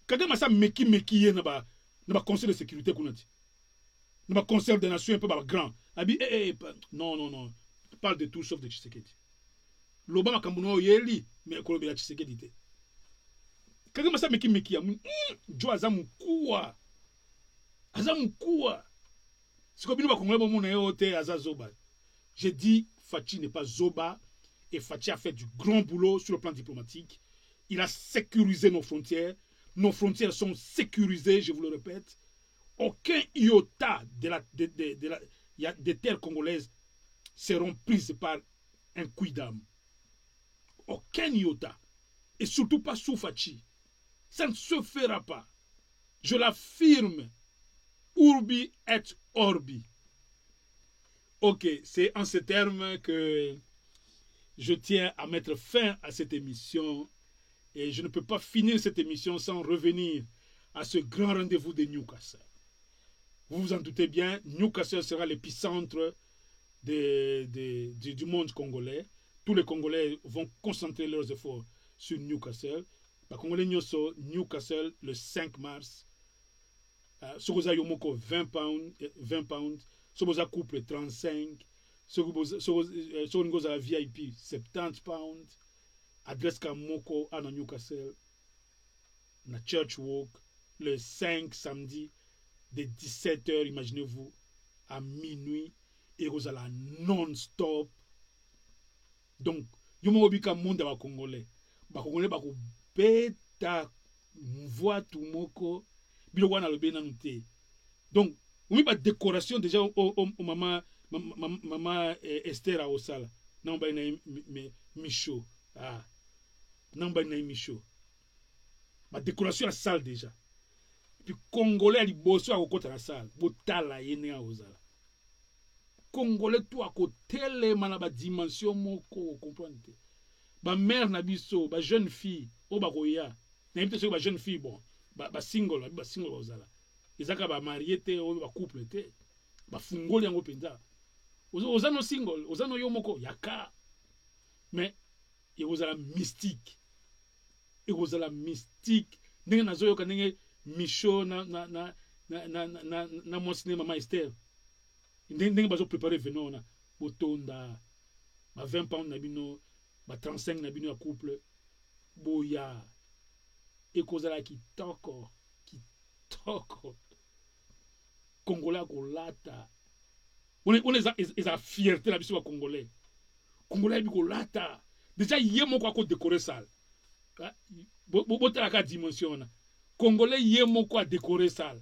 Kagame sa meki ye na ba conseil de sécurité kunati. Na ba conseil des nations un peu ba grand. Abi non. Parle de tout sauf de Tshisekedi. L'Obama kambuno yeli mais kolobe ya Tshisekedi te. Kagame sa meki ya jo azamu kuwa. Azamu kuwa. Siko bino ba kongole bo mona yo te azazoba. J'ai dit Fachi n'est pas Zoba et Fachi a fait du grand boulot sur le plan diplomatique. Il a sécurisé nos frontières. Nos frontières sont sécurisées, je vous le répète. Aucun iota des terres congolaises seront prises par un quidam. Aucun iota. Et surtout pas sous Fachi. Ça ne se fera pas. Je l'affirme. Urbi et orbi. Ok, c'est en ces termes que je tiens à mettre fin à cette émission. Et je ne peux pas finir cette émission sans revenir à ce grand rendez-vous de Newcastle. Vous vous en doutez bien, Newcastle sera l'épicentre du monde congolais. Tous les Congolais vont concentrer leurs efforts sur Newcastle. Les Congolais Newcastle le 5 mars. Sokoza Yomoko 20 pounds. Sokoza couple 35. Sokoza VIP 70 pounds. Adresse Kamoko à Newcastle. Na Church Walk. Le 5 samedi. De 17h, imaginez-vous, à minuit. Et vous allez non-stop. Donc, Yomo Obika monde à Congolais. Congolais, bako beta voix tout moko. Bilo wana lobe nanute. Donc, on met pas décoration déjà au maman Esther à Osala. Non ba na Micho. Ah. Non ba na Micho. Ma décoration à salle déjà. Puis Congolais à liboso à côté la salle. Botala yene à Osala. Congolais tout à côté les manaba dimension moko comprendre. Ba mère na biso, ba jeune fille, o ba koya. Na invité sur ba jeune fille bon. Ba single ozala. Ezaka ba marié te o ba couple te. Ba fungoli yango penza. Ozano single, ozano yo moko yaka. Mais et ozala mystique. Et ozala mystique. Ndenge nazo ka ndenge Micho na mon cinéma master. Ndenge bazo préparer venons na botonda. Ba 20 pounds na bino, ba 35 na bino ya couple. Boya. Et kozala kitoko Congolais kolata on est a fierté la biso congolais bi kolata déjà yemo ko décorer salle botala ka dimension na Congolais yemo ko décorer salle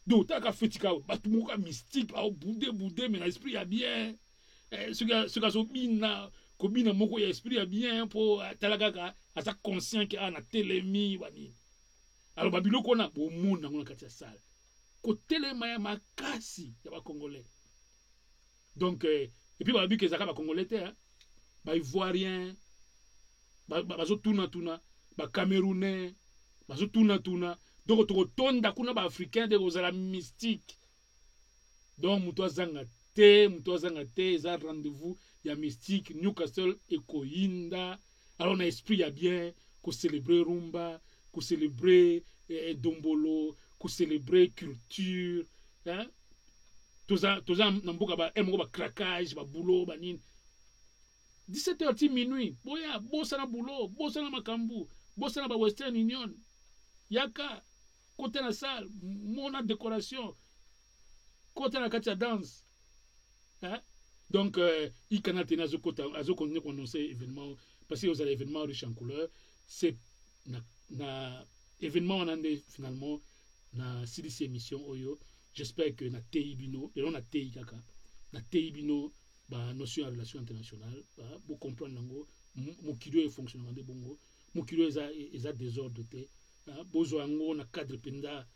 donc ta ka fetika batu moka mystique au boudé mais l'esprit ya bien ce gars bina kobina moko ya esprit ya bien pour talaka asa conscient que ana telemi wani alors babilo kona bo mona ngona kati ya salle ko telema ya makasi ya ba congolais donc et puis babi que zaka ba congolais te ba ivoirien bazo tuna ba camerounais bazo tuna donc to tonda kuna ba africain de ozala mystique donc muto zanga te za rendez-vous ya mystique Newcastle et Koinda. Alors on a esprit ya bien qu'on célébrer rumba, qu'on célébrer dombolo, qu'on célébrer culture, hein? Tout ça namboka ba emoko ba craquage, ba boulot, ba nin. 17h minuit, boya, bossa na boulot, bossa na makambu, bossa na ba Western Union. Yaka côté la salle, mona décoration. Côté la katia danse. Hein? Donc, il y a un annoncer événement parce que vous avez événement riche en couleurs. C'est un événement on a finalement na CDC émission oyo. J'espère que na TI-Bino, et on a TI kaka, na TI-Bino, bah, notion de relation internationale, bah, pour comprendre l'ango, mon kilo est fonctionnement de bongo, mon kilo est à désordre, besoin na cadre penda,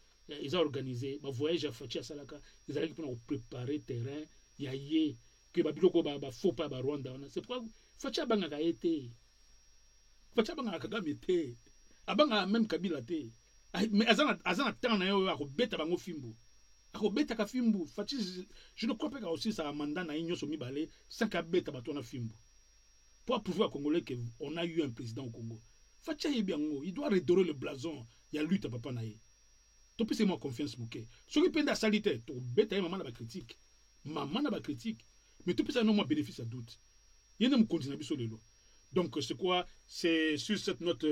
ils ont organisé, bah, voyage à Fatia Salaka, ils arrivent pour préparer terrain, il y a yé, que Babiloko ba faut pas ba Rwanda, c'est pourquoi Fatia Banga été, Fatia Banga Kagame été, Abanga même Kabila té, mais azana temps na yo ako beta bango fimbo. Akobeta ka fimbu fati je ne crois pas aussi ça mandat na inyo somi balé sans ka beta batona fimbu pour prouver aux Congolais que on a eu un président au Congo. Fatia yebiango il doit redorer le blason il y a lutte papa na ye to pese moi confiance mouké ce qui penda salité to beta maman na ba critique mais to pese non moi bénéfice à doute yene mu continue biso lelo. Donc c'est quoi, c'est sur cette note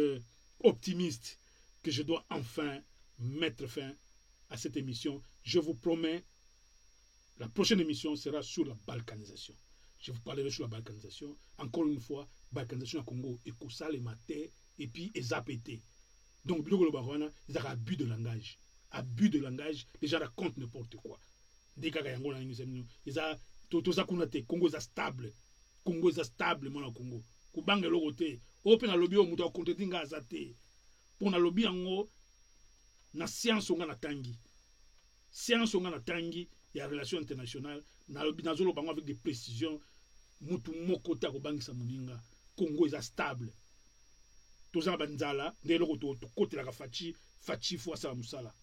optimiste que je dois enfin mettre fin à cette émission. Je vous promets, la prochaine émission sera sur la balkanisation. Je vous parlerai sur la balkanisation. Encore une fois, balkanisation au Congo, et ça les matés, et puis ils zapété. Donc, ils ont abus de langage. Abus de langage, les gens racontent n'importe quoi. Des gars, ils ont tout Congo est stable. Congo est stable, mon Congo. Kubange logote. Open a lobby au mouton contre dinga azate. Pour na lobby en na science on a tangi. Science on a tangi, il y a relation internationale. Na lobby na zolo bango avec des précisions. Mutu mokota ko bangi sa muninga. Congo est stable. Toza banzala, ndelo ko to côté la fachi fo sa musala.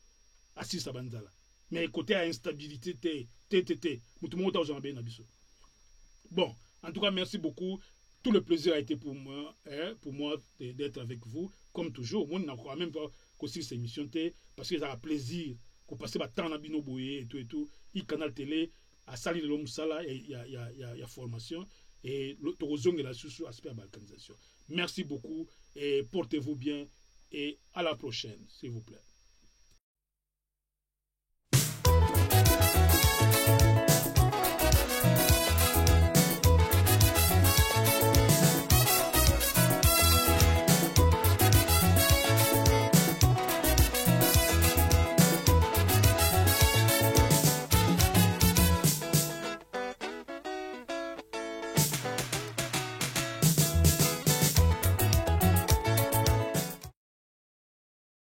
Assisa banzala. Mais côté à instabilité t mutu mokota o jambe na biso. Bon, en tout cas merci beaucoup. Tout le plaisir a été pour moi d'être avec vous, comme toujours. Moi, je n'ai quand même pas aussi cette émission, parce que ça a plaisir de passer par temps à Bino Boye et tout. Il canal télé, à Sali de l'Omsala, il y a formation. Et l'autorisation est là sur l'aspect de la balkanisation. Merci beaucoup et portez-vous bien. Et à la prochaine, s'il vous plaît.